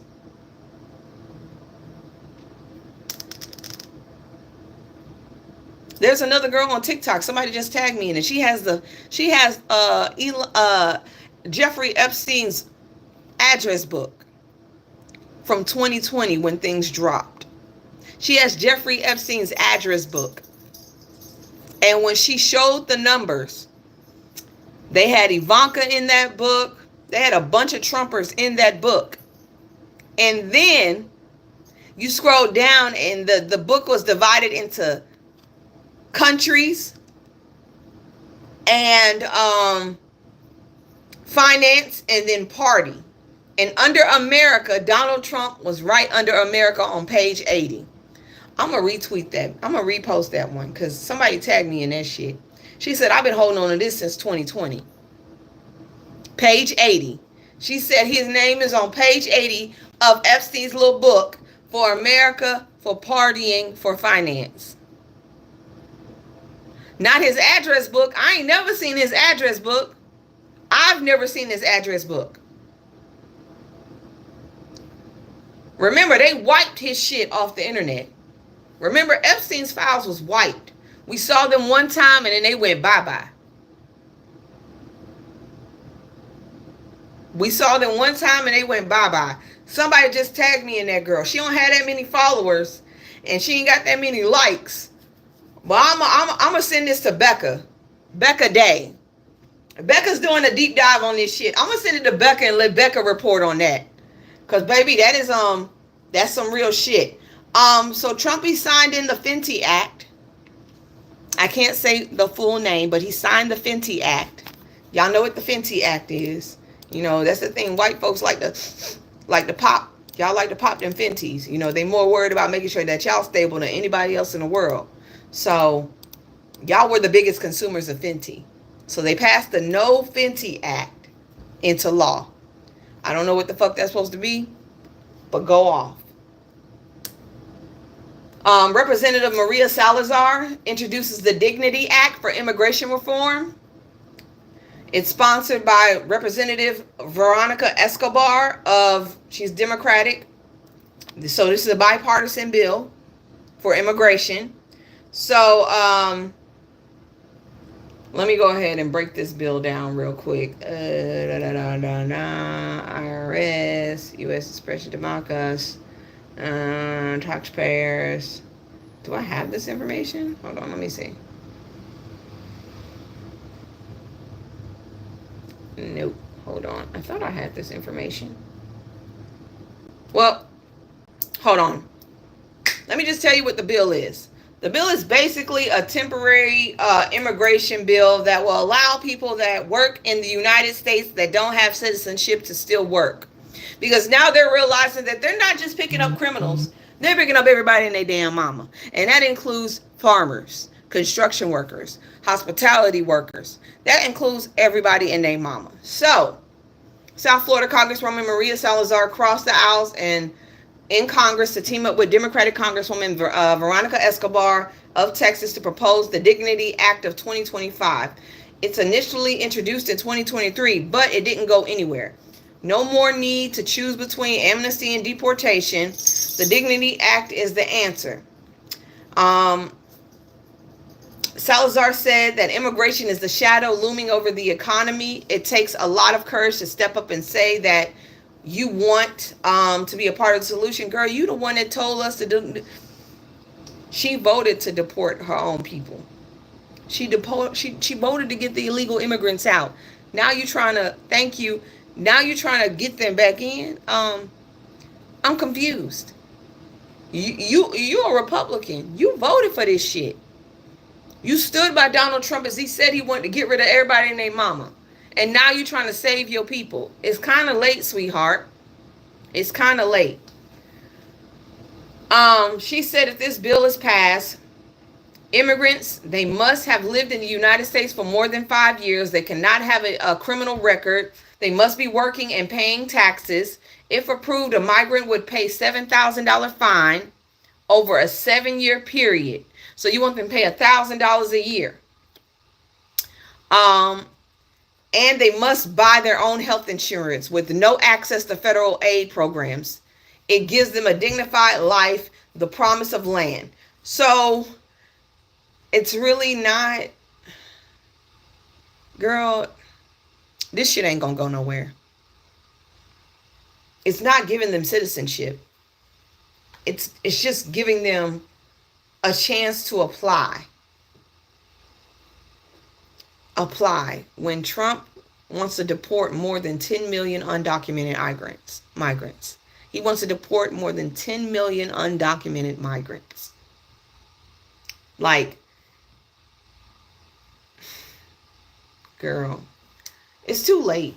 There's another girl on TikTok. Somebody just tagged me in it. She has Jeffrey Epstein's address book from 2020 when things dropped. She has Jeffrey Epstein's address book. And when she showed the numbers, they had Ivanka in that book. They had a bunch of Trumpers in that book. And then You scroll down and the book was divided into countries and finance and then party. And under America, Donald Trump was right under America on page 80. I'm going to retweet that. I'm going to repost that one because somebody tagged me in that shit. She said, I've been holding on to this since 2020. Page 80. She said his name is on page 80 of Epstein's little book, For America, for Partying, for Finance. Not his address book. I ain't never seen his address book. I've never seen his address book. Remember, they wiped his shit off the internet. Remember, Epstein's files was wiped. We saw them one time and then they went bye-bye. We saw them one time and they went bye-bye. Somebody just tagged me in that girl. She don't have that many followers and she ain't got that many likes. But I'm going to send this to Becca. Becca Day. Becca's doing a deep dive on this shit. I'm going to send it to Becca and let Becca report on that. Because, baby, that is, that's some real shit. So Trumpy signed in the Fenty Act. I can't say the full name, but he signed the Fenty Act. Y'all know what the Fenty Act is. You know, that's the thing. White folks like to pop. Y'all like to pop them Fenties. You know, they more worried about making sure that y'all stable than anybody else in the world. So, y'all were the biggest consumers of Fenty. So, they passed the No Fenty Act into law. I don't know what the fuck that's supposed to be, but go off. Representative Maria Salazar introduces the Dignity Act for immigration reform. It's sponsored by Representative Veronica Escobar she's Democratic. So this is a bipartisan bill for immigration. So let me go ahead and break this bill down real quick. IRS, U.S. Expression Democracy, taxpayers. Do I have this information? Hold on, let me see. Nope. Hold on. I thought I had this information. Well, hold on. Let me just tell you what the bill is. The bill is basically a temporary immigration bill that will allow people that work in the United States that don't have citizenship to still work. Because now they're realizing that they're not just picking up criminals. They're picking up everybody and their damn mama. And that includes farmers, construction workers, hospitality workers. That includes everybody and their mama. So, South Florida Congresswoman Maria Salazar crossed the aisles and in Congress to team up with Democratic Congresswoman Veronica Escobar of Texas to propose the Dignity Act of 2025. It's initially introduced in 2023, but it didn't go anywhere. No more need to choose between amnesty and deportation. The Dignity Act is the answer. Salazar said that immigration is the shadow looming over the economy. It takes a lot of courage to step up and say that you want to be a part of the solution. Girl, you the one that told us to do. She voted to deport her own people. She voted to get the illegal immigrants out. Now you're trying to, thank you. Now you're trying to get them back in. I'm confused. You're a Republican. You voted for this shit. You stood by Donald Trump as he said he wanted to get rid of everybody and their mama. And now you're trying to save your people. It's kind of late, sweetheart. It's kind of late. She said if this bill is passed, immigrants, they must have lived in the United States for more than 5 years. They cannot have a criminal record. They must be working and paying taxes. If approved, a migrant would pay $7,000 fine over a 7-year period. So you want them to pay $1,000 a year. And they must buy their own health insurance with no access to federal aid programs. It gives them a dignified life, the promise of land. So it's really not, girl, this shit ain't gonna go nowhere. It's not giving them citizenship. It's just giving them a chance to apply. When Trump wants to deport more than 10 million undocumented migrants. He wants to deport more than 10 million undocumented migrants. Like, girl, it's too late.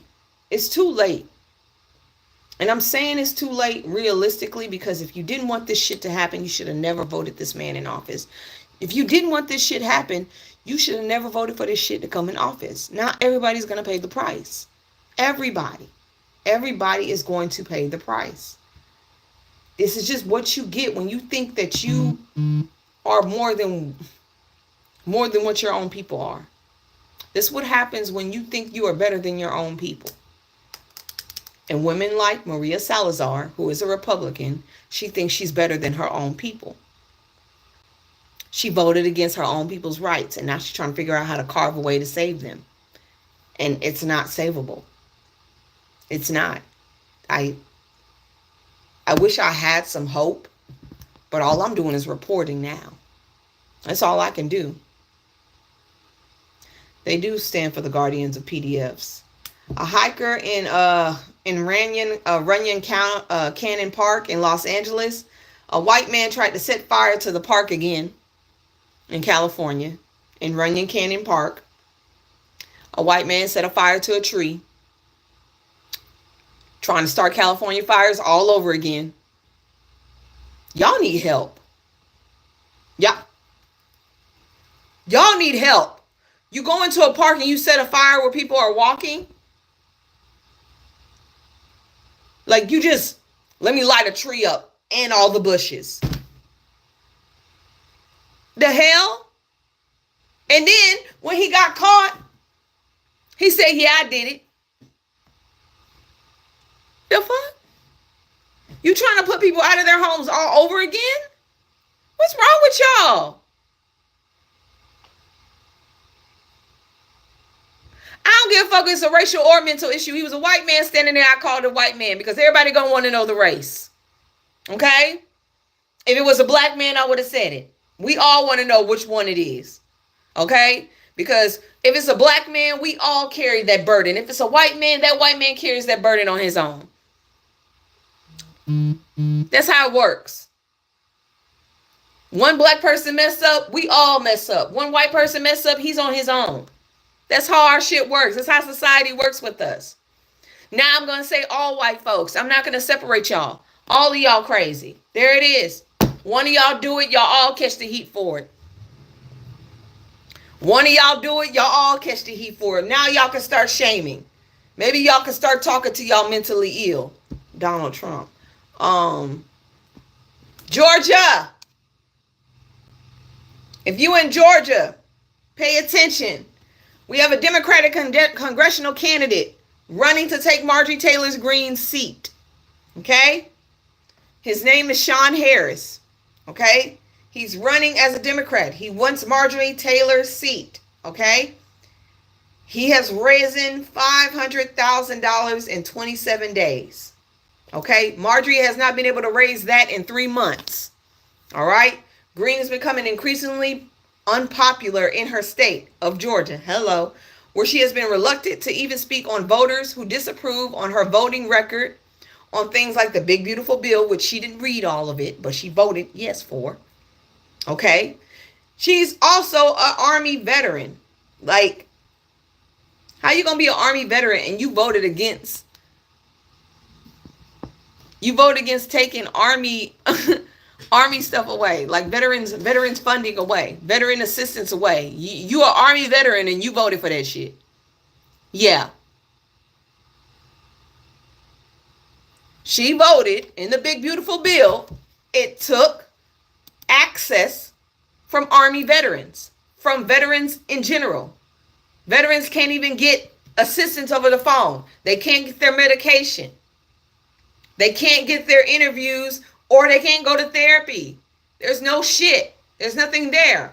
It's too late. And I'm saying it's too late realistically, because if you didn't want this shit to happen, you should have never voted this man in office. If you didn't want this shit happen, you should have never voted for this shit to come in office. Now everybody's going to pay the price. Everybody. Everybody is going to pay the price. This is just what you get when you think that you are more than what your own people are. This is what happens when you think you are better than your own people. And women like Maria Salazar, who is a Republican, she thinks she's better than her own people. She voted against her own people's rights, and now she's trying to figure out how to carve a way to save them. And it's not savable. It's not. I wish I had some hope, but all I'm doing is reporting now. That's all I can do. They do stand for the guardians of PDFs. A hiker in Runyon Canyon Park in Los Angeles, a white man tried to set fire to the park again in California, in Runyon Canyon Park. A white man set a fire to a tree, trying to start California fires all over again. Y'all need help. Y'all need help. You go into a park and you set a fire where people are walking. Like, you just, let me light a tree up and all the bushes. The hell? And then when he got caught, he said, yeah, I did it. The fuck? You trying to put people out of their homes all over again? What's wrong with y'all? I don't give a fuck if it's a racial or mental issue. He was a white man standing there. I called a white man because everybody gonna want to know the race. Okay? If it was a black man, I would have said it. We all want to know which one it is. Okay? Because if it's a black man, we all carry that burden. If it's a white man, that white man carries that burden on his own. That's how it works. One black person mess up, we all mess up. One white person mess up, he's on his own. That's how our shit works. That's how society works with us. Now I'm going to say all white folks. I'm not going to separate y'all. All of y'all crazy. There it is. One of y'all do it, y'all all catch the heat for it. One of y'all do it, y'all all catch the heat for it. Now y'all can start shaming. Maybe y'all can start talking to y'all mentally ill. Donald Trump. Georgia. If you in Georgia, pay attention. We have a Democratic congressional candidate running to take Marjorie Taylor Greene's seat. Okay? His name is Sean Harris. Okay? He's running as a Democrat. He wants Marjorie Taylor's seat. Okay? He has risen $500,000 in 27 days. Okay? Marjorie has not been able to raise that in 3 months. All right? Green is becoming increasingly unpopular in her state of Georgia. Hello. Where she has been reluctant to even speak on voters who disapprove on her voting record on things like the Big Beautiful Bill, which she didn't read all of it, but she voted yes for. Okay. She's also an Army veteran. Like, how you going to be an Army veteran and you voted against taking Army Army stuff away, like veterans funding away, veteran assistance away. You are Army veteran and you voted for that shit. Yeah. She voted in the Big Beautiful Bill. It took access from Army veterans, from veterans in general. Veterans can't even get assistance over the phone. They can't get their medication. They can't get their interviews, or they can't go to therapy. There's no shit. There's nothing there.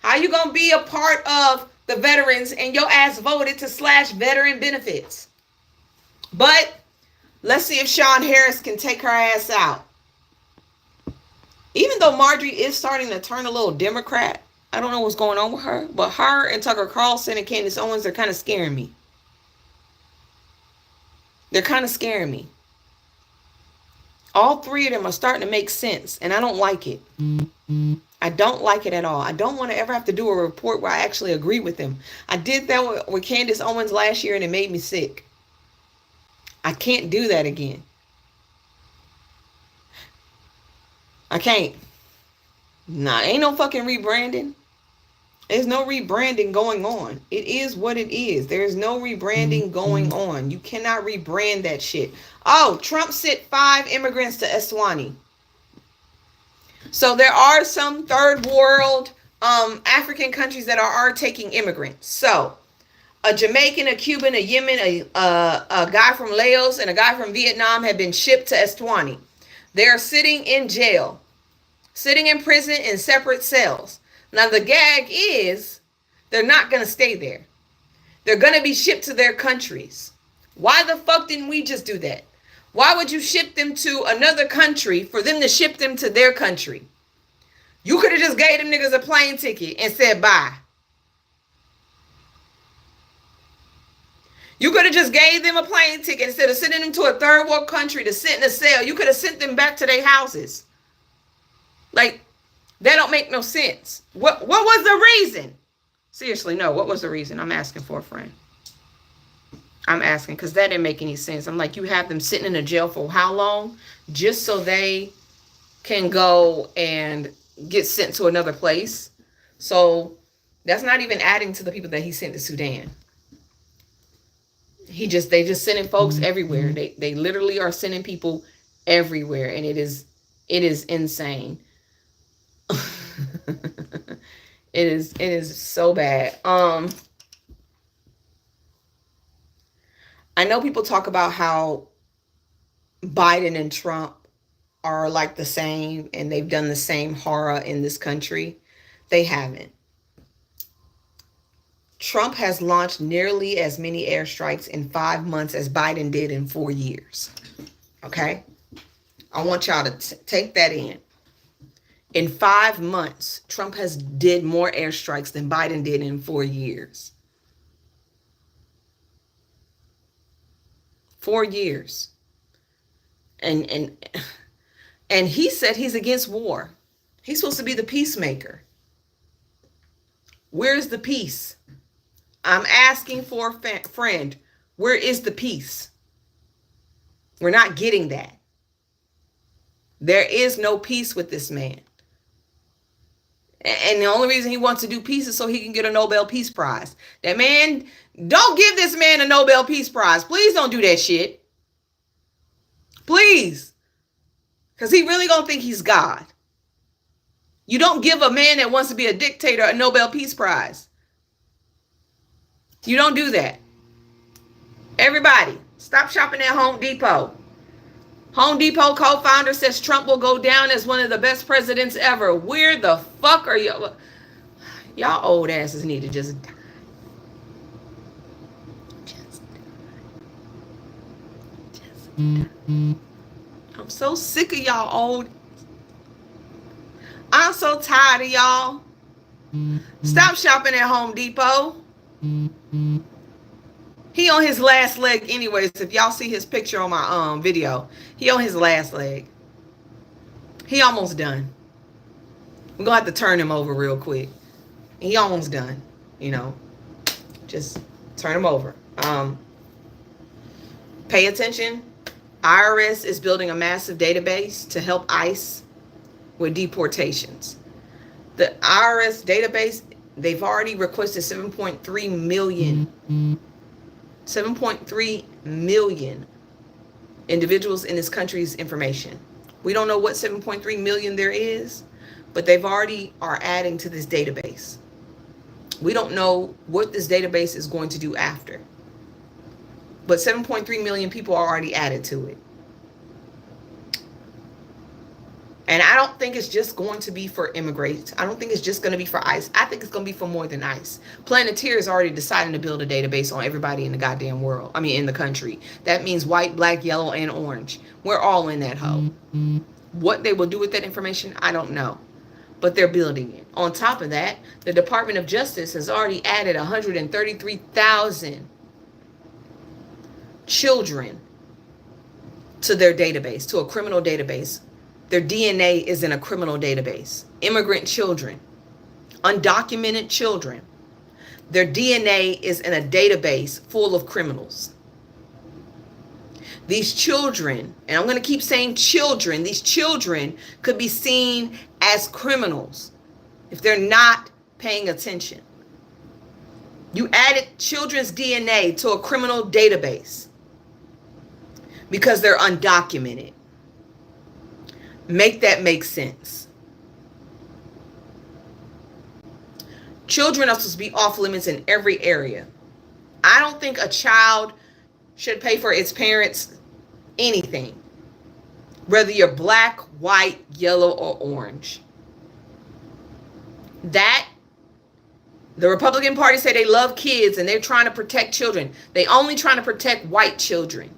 How you gonna be a part of the veterans and your ass voted to slash veteran benefits? But let's see if Sean Harris can take her ass out. Even though Marjorie is starting to turn a little Democrat, I don't know what's going on with her, but her and Tucker Carlson and Candace Owens are kind of scaring me. They're kind of scaring me. All three of them are starting to make sense, and I don't like it. I don't like it at all. I don't want to ever have to do a report where I actually agree with them. I did that with Candace Owens last year, and it made me sick. I can't do that again. I can't. Nah, ain't no fucking rebranding. There's no rebranding going on. It is what it is. There's no rebranding going on. You cannot rebrand that shit. Oh, Trump sent 5 immigrants to Eswatini. So there are some third world African countries that are taking immigrants. So a Jamaican, a Cuban, a Yemen, a guy from Laos, and a guy from Vietnam have been shipped to Eswatini. They're sitting in jail, sitting in prison in separate cells. Now, the gag is they're not going to stay there. They're going to be shipped to their countries. Why the fuck didn't we just do that? Why would you ship them to another country for them to ship them to their country? You could have just gave them niggas a plane ticket and said bye. You could have just gave them a plane ticket instead of sending them to a third world country to sit in a cell. You could have sent them back to their houses. Like, that don't make no sense. What was the reason? Seriously, no. What was the reason? I'm asking for a friend. I'm asking because that didn't make any sense. I'm like, you have them sitting in a jail for how long? Just so they can go and get sent to another place. So that's not even adding to the people that he sent to Sudan. They just sending folks everywhere. They literally are sending people everywhere, and it is insane. It is so bad. I know people talk about how Biden and Trump are like the same and they've done the same horror in this country. They haven't. Trump has launched nearly as many airstrikes in 5 months as Biden did in 4 years. Okay? I want y'all to take that in. In 5 months, Trump has did more airstrikes than Biden did in 4 years. 4 years. And he said he's against war. He's supposed to be the peacemaker. Where's the peace? I'm asking for a friend. Where is the peace? We're not getting that. There is no peace with this man. And the only reason he wants to do peace is so he can get a Nobel Peace Prize. That man, don't give this man a Nobel Peace Prize. Please don't do that shit. Please. Because he really gonna think he's God. You don't give a man that wants to be a dictator a Nobel Peace Prize. You don't do that. Everybody, stop shopping at Home Depot. Home Depot co-founder says Trump will go down as one of the best presidents ever. Where the fuck are y'all? Y'all old asses need to just die. Just die. I'm so sick of y'all old. I'm so tired of y'all. Stop shopping at Home Depot. He on his last leg anyways. If y'all see his picture on my video, he on his last leg. He almost done. We're gonna have to turn him over real quick. He almost done, you know. Just turn him over. Pay attention. IRS is building a massive database to help ICE with deportations. The IRS database, they've already requested 7.3 million individuals in this country's information. We don't know what 7.3 million there is, but they've already are adding to this database. We don't know what this database is going to do after, but 7.3 million people are already added to it. And I don't think it's just going to be for immigrants. I don't think it's just going to be for ICE. I think it's going to be for more than ICE. Planeteer is already deciding to build a database on everybody in the goddamn world. I mean, in the country. That means white, black, yellow, and orange. We're all in that hole. What they will do with that information, I don't know. But they're building it. On top of that, the Department of Justice has already added 133,000 children to their database, to a criminal database. Their DNA is in a criminal database. Immigrant children, undocumented children, their DNA is in a database full of criminals. These children, and I'm going to keep saying children, these children could be seen as criminals if they're not paying attention. You added children's DNA to a criminal database because they're undocumented. Make that make sense. Children are supposed to be off limits in every area. I don't think a child should pay for its parents anything, whether you're black, white, yellow, or orange. That the Republican Party say they love kids and they're trying to protect children. They only trying to protect white children.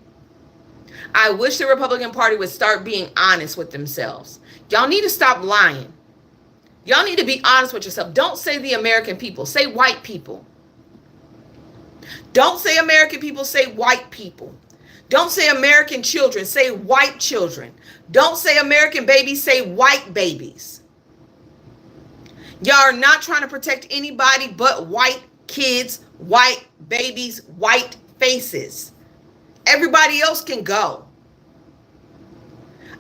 I wish the Republican Party would start being honest with themselves. Y'all need to stop lying. Y'all need to be honest with yourself. Don't say the American people. Say white people. Don't say American people. Say white people. Don't say American children. Say white children. Don't say American babies. Say white babies. Y'all are not trying to protect anybody but white kids, white babies, white faces. Everybody else can go.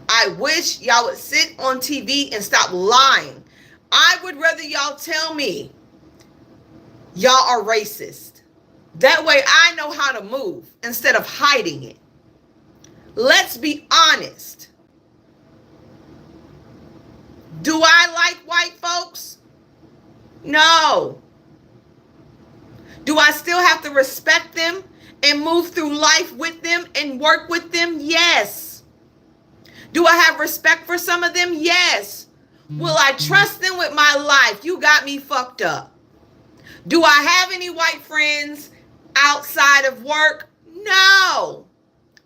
I wish y'all would sit on TV and stop lying. I would rather y'all tell me y'all are racist. That way I know how to move instead of hiding it. Let's be honest. Do I like white folks? No. Do I still have to respect them and move through life with them and work with them? Yes. Do I have respect for some of them? Yes. Will I trust them with my life? You got me fucked up. Do I have any white friends outside of work? No.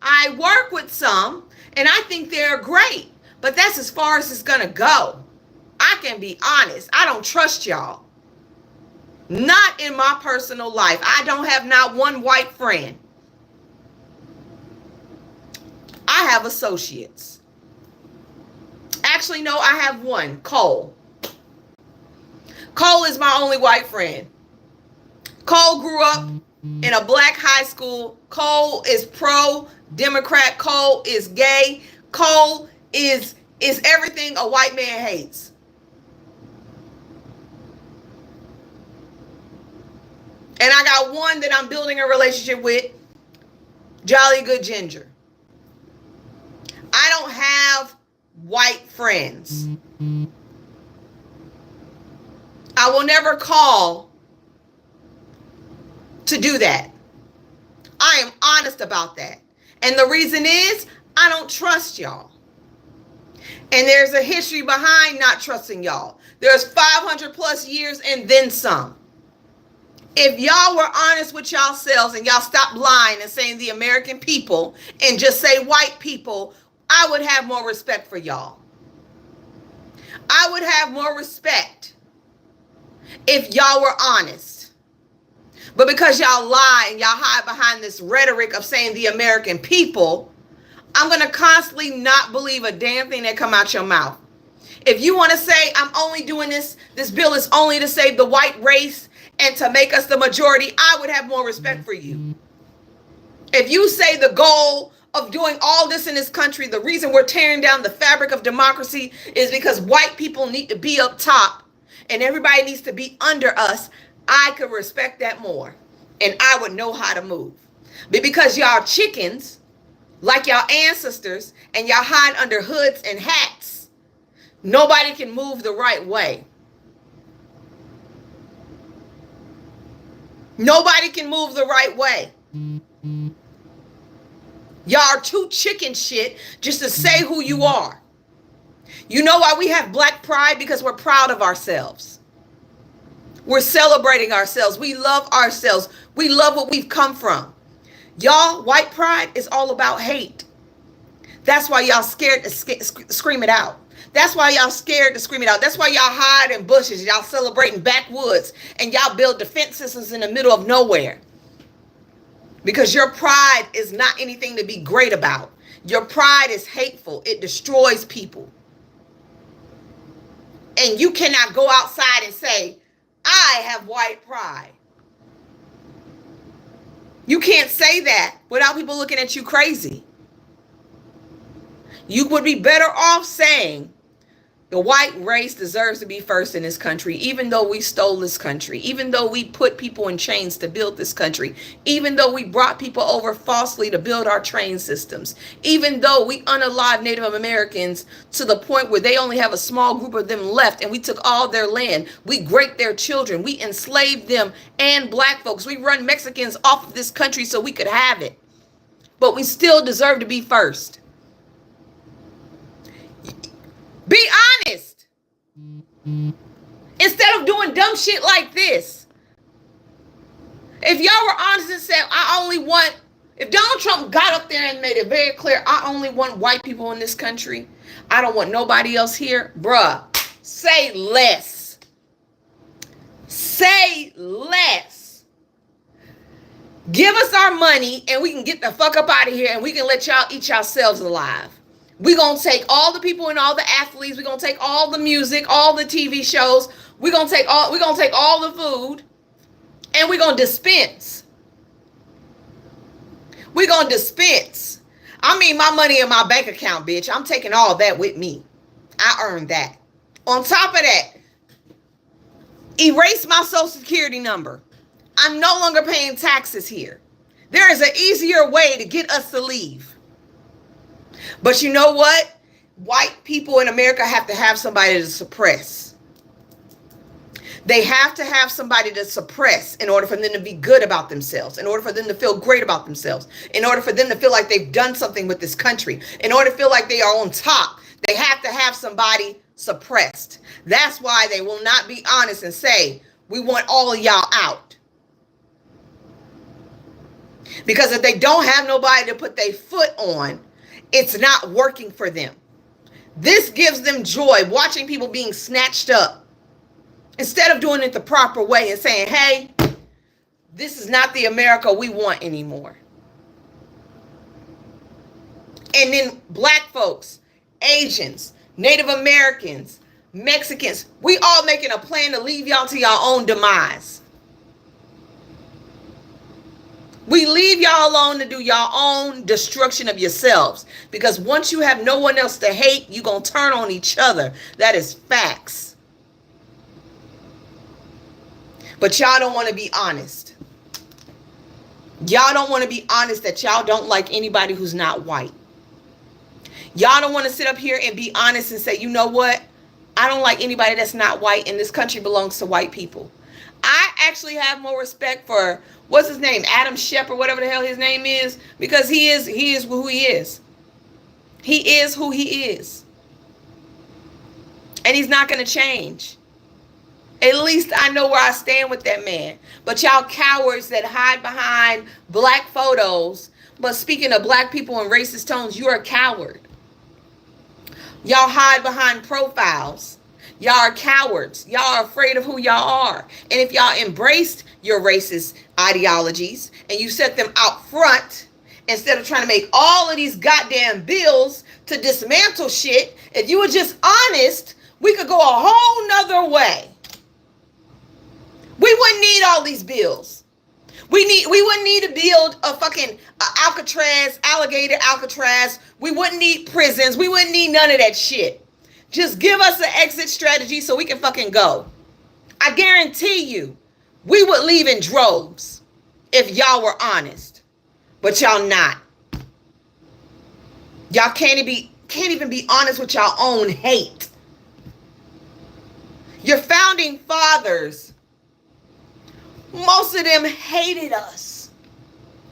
I work with some and I think they're great, but that's as far as it's gonna go. I can be honest. I don't trust y'all. Not in my personal life. I don't have not one white friend. I have associates. Actually, no, I have one, Cole. Cole is my only white friend. Cole grew up in a black high school. Cole is pro-Democrat. Cole is gay. Cole is everything a white man hates. And I got one that I'm building a relationship with, Jolly Good Ginger. I don't have white friends. I will never call to do that. I am honest about that. And the reason is, I don't trust y'all. And there's a history behind not trusting y'all. There's 500 plus years and then some. If y'all were honest with yourselves and y'all stopped lying and saying the American people and just say white people, I would have more respect for y'all. I would have more respect if y'all were honest. But because y'all lie and y'all hide behind this rhetoric of saying the American people, I'm going to constantly not believe a damn thing that come out your mouth. If you want to say I'm only doing this bill is only to save the white race and to make us the majority, I would have more respect for you. If you say the goal of doing all this in this country, the reason we're tearing down the fabric of democracy is because white people need to be up top and everybody needs to be under us, I could respect that more and I would know how to move. But because y'all chickens, like y'all ancestors, and y'all hide under hoods and hats, nobody can move the right way. Nobody can move the right way. Y'all are too chicken shit just to say who you are. You know why we have black pride? Because we're proud of ourselves. We're celebrating ourselves. We love ourselves. We love what we've come from. Y'all, white pride is all about hate. That's why y'all scared to scream it out. That's why y'all scared to scream it out. That's why y'all hide in bushes. Y'all celebrating backwoods. And y'all build defense systems in the middle of nowhere. Because your pride is not anything to be great about. Your pride is hateful. It destroys people. And you cannot go outside and say, I have white pride. You can't say that without people looking at you crazy. You would be better off saying the white race deserves to be first in this country, even though we stole this country, even though we put people in chains to build this country, even though we brought people over falsely to build our train systems, even though we unalived Native Americans to the point where they only have a small group of them left and we took all their land, we raped their children, we enslaved them and black folks, we run Mexicans off of this country so we could have it, but we still deserve to be first. Be honest. Instead of doing dumb shit like this. If y'all were honest and said, if Donald Trump got up there and made it very clear, I only want white people in this country, I don't want nobody else here, bruh, say less. Say less. Give us our money and we can get the fuck up out of here and we can let y'all eat yourselves alive. We're going to take all the people and all the athletes. We're going to take all the music, all the TV shows. We're going to take all the food and we're going to dispense. We're going to dispense. I mean, my money in my bank account, bitch. I'm taking all that with me. I earned that. On top of that, erase my social security number. I'm no longer paying taxes here. There is an easier way to get us to leave. But you know what? White people in America have to have somebody to suppress. They have to have somebody to suppress in order for them to be good about themselves, in order for them to feel great about themselves, in order for them to feel like they've done something with this country, in order to feel like they are on top. They have to have somebody suppressed. That's why they will not be honest and say, we want all of y'all out. Because if they don't have nobody to put their foot on, it's not working for them. This gives them joy, watching people being snatched up. Instead of doing it the proper way and saying, hey, this is not the America we want anymore. And then black folks, Asians, Native Americans, Mexicans, we all making a plan to leave y'all to your own demise. We leave y'all alone to do your own destruction of yourselves. Because once you have no one else to hate, you're going to turn on each other. That is facts. But y'all don't want to be honest. Y'all don't want to be honest that y'all don't like anybody who's not white. Y'all don't want to sit up here and be honest and say, you know what? I don't like anybody that's not white, and this country belongs to white people. I actually have more respect for, what's his name? Adam Shepard, whatever the hell his name is, because he is who he is. He is who he is. And he's not going to change. At least I know where I stand with that man. But y'all cowards that hide behind black photos, but speaking of black people in racist tones, you're a coward. Y'all hide behind profiles. Y'all are cowards. Y'all are afraid of who y'all are. And if y'all embraced your racist ideologies and you set them out front, instead of trying to make all of these goddamn bills to dismantle shit, if you were just honest, we could go a whole nother way. We wouldn't need all these bills. We wouldn't need to build a fucking Alcatraz, alligator Alcatraz. We wouldn't need prisons. We wouldn't need none of that shit. Just give us an exit strategy so we can fucking go. I guarantee you, we would leave in droves if y'all were honest. But y'all not. Y'all can't even be honest with y'all own hate. Your founding fathers, most of them hated us.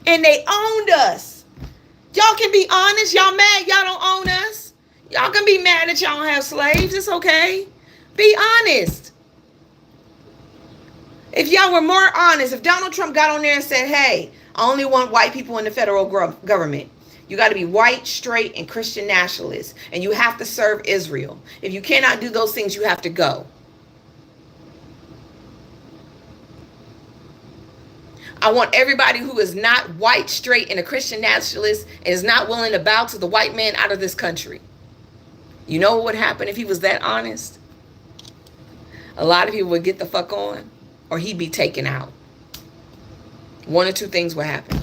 And they owned us. Y'all can be honest. Y'all mad y'all don't own us. Y'all can be mad that y'all don't have slaves. It's okay. Be honest. If y'all were more honest, if Donald Trump got on there and said, hey, I only want white people in the federal government. You got to be white, straight, and Christian nationalists. And you have to serve Israel. If you cannot do those things, you have to go. I want everybody who is not white, straight, and a Christian nationalist and is not willing to bow to the white man out of this country. You know what would happen if he was that honest? A lot of people would get the fuck on, or he'd be taken out. One or two things would happen.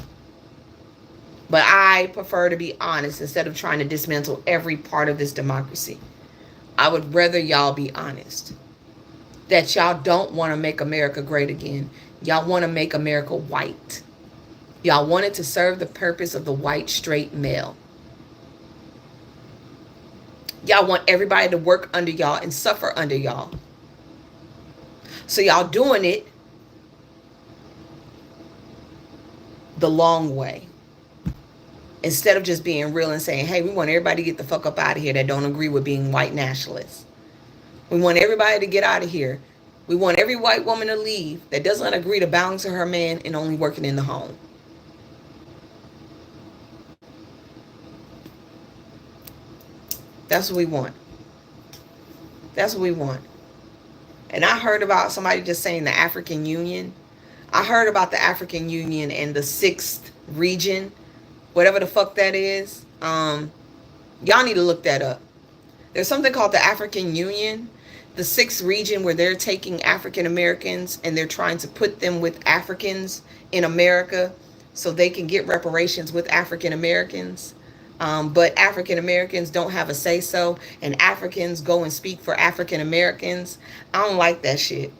But I prefer to be honest instead of trying to dismantle every part of this democracy. I would rather y'all be honest. That y'all don't want to make America great again. Y'all want to make America white. Y'all want it to serve the purpose of the white straight male. Y'all want everybody to work under y'all and suffer under y'all. So y'all doing it the long way. Instead of just being real and saying, hey, we want everybody to get the fuck up out of here that don't agree with being white nationalists. We want everybody to get out of here. We want every white woman to leave that doesn't agree to bowing to her man and only working in the home. That's what we want. That's what we want. And I heard about somebody just saying the African Union. I heard about the African Union and the 6th region, whatever the fuck that is. Y'all need to look that up. There's something called the African Union, the 6th region, where they're taking African Americans and they're trying to put them with Africans in America so they can get reparations with African Americans. But African Americans don't have a say-so, and Africans go and speak for African Americans. I don't like that shit.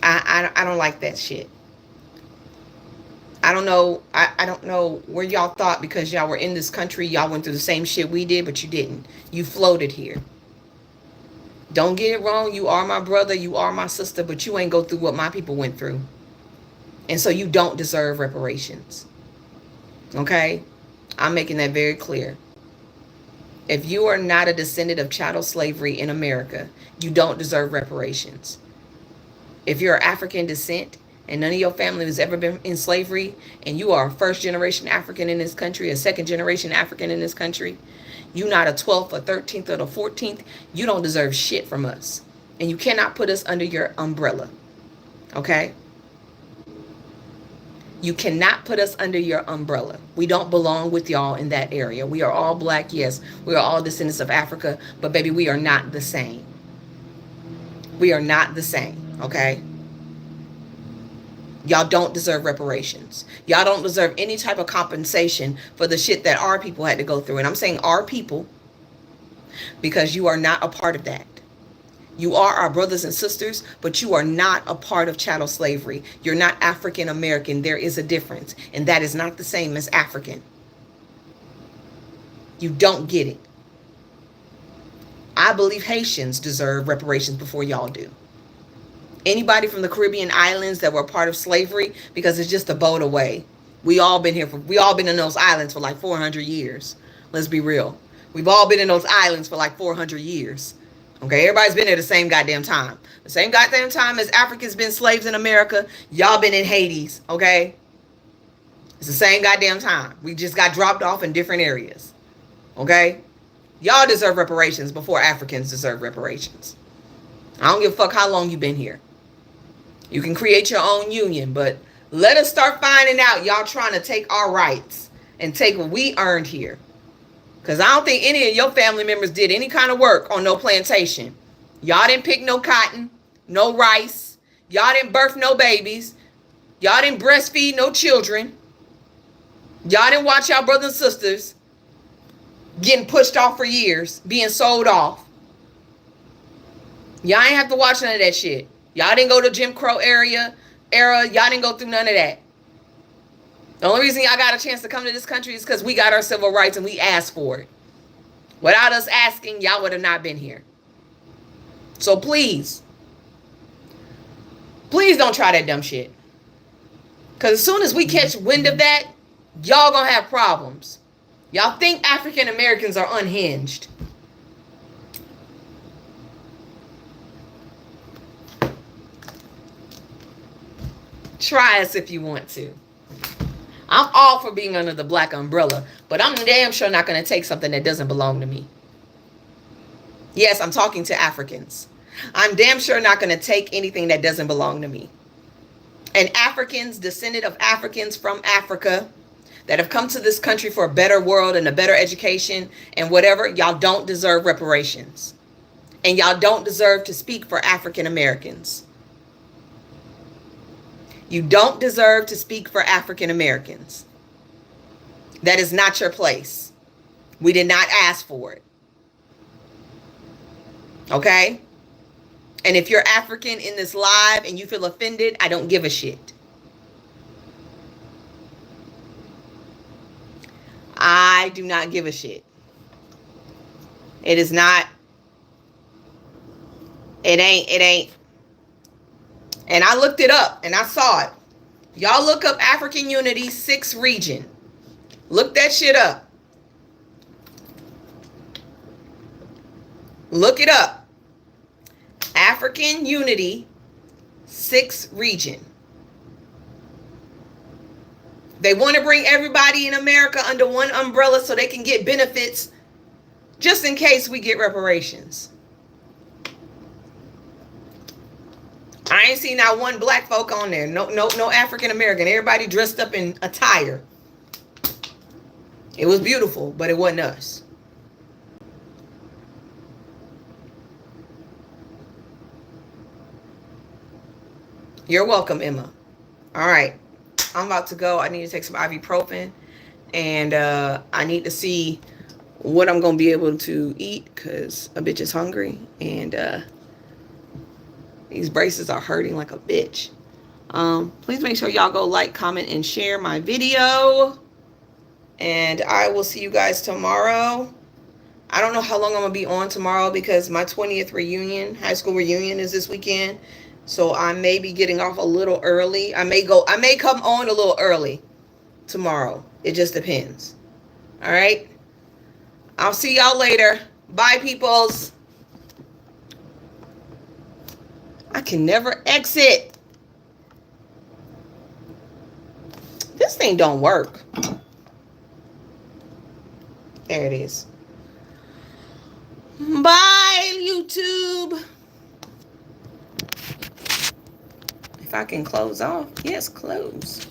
I don't like that shit. I don't know. I don't know where y'all thought because y'all were in this country, y'all went through the same shit we did, but you didn't. You floated here. Don't get it wrong. You are my brother. You are my sister, but you ain't go through what my people went through. And so you don't deserve reparations. Okay? I'm making that very clear. If you are not a descendant of chattel slavery in America, you don't deserve reparations. If you're African descent and none of your family has ever been in slavery, and you are a first-generation African in this country, a second-generation African in this country, you're not a 12th or 13th or the 14th, you don't deserve shit from us. And you cannot put us under your umbrella. Okay? You cannot put us under your umbrella. We don't belong with y'all in that area. We are all black, yes. We are all descendants of Africa, but baby, we are not the same. We are not the same, okay? Y'all don't deserve reparations. Y'all don't deserve any type of compensation for the shit that our people had to go through. And I'm saying our people because you are not a part of that. You are our brothers and sisters, but you are not a part of chattel slavery. You're not African American. There is a difference, and that is not the same as African. You don't get it. I believe Haitians deserve reparations before y'all do. Anybody from the Caribbean islands that were part of slavery, because it's just a boat away. We all been in those islands for like 400 years. Let's be real. We've all been in those islands for like 400 years. Okay, everybody's been there the same goddamn time. The same goddamn time as Africans been slaves in America, y'all been in Hades, okay? It's the same goddamn time. We just got dropped off in different areas, okay? Y'all deserve reparations before Africans deserve reparations. I don't give a fuck how long you've been here. You can create your own union, but let us start finding out y'all trying to take our rights and take what we earned here. Because I don't think any of your family members did any kind of work on no plantation. Y'all didn't pick no cotton, no rice. Y'all didn't birth no babies. Y'all didn't breastfeed no children. Y'all didn't watch y'all brothers and sisters getting pushed off for years, being sold off. Y'all ain't have to watch none of that shit. Y'all didn't go to Jim Crow era. Y'all didn't go through none of that. The only reason y'all got a chance to come to this country is because we got our civil rights and we asked for it. Without us asking, y'all would have not been here. So please don't try that dumb shit. Because as soon as we catch wind of that, y'all gonna have problems. Y'all think African Americans are unhinged. Try us if you want to. I'm all for being under the black umbrella, but I'm damn sure not going to take something that doesn't belong to me. Yes, I'm talking to Africans. I'm damn sure not going to take anything that doesn't belong to me. and Africans, descendant of Africans from Africa, that have come to this country for a better world and a better education and whatever, y'all don't deserve reparations. And y'all don't deserve to speak for African Americans. You don't deserve to speak for African Americans. That is not your place. We did not ask for it. Okay? And if you're African in this live and you feel offended, I don't give a shit. I do not give a shit. It is not. It ain't. And I looked it up and I saw it. Y'all look up African Unity 6th region. Look that shit up. Look it up. African Unity 6th region. They want to bring everybody in America under one umbrella so they can get benefits just in case we get reparations. I ain't seen not one black folk on there. No African American. Everybody dressed up in attire. It was beautiful, but it wasn't us. You're welcome, Emma. All right. I'm about to go. I need to take some ibuprofen. And I need to see what I'm going to be able to eat because a bitch is hungry. And these braces are hurting like a bitch. Please make sure y'all go like, comment, and share my video. And I will see you guys tomorrow. I don't know how long I'm going to be on tomorrow because my 20th reunion, high school reunion, is this weekend. So I may be getting off a little early. I may come on a little early tomorrow. It just depends. All right. I'll see y'all later. Bye, peoples. I can never exit. This thing don't work. There it is. Bye, YouTube. If I can close off. Yes, close.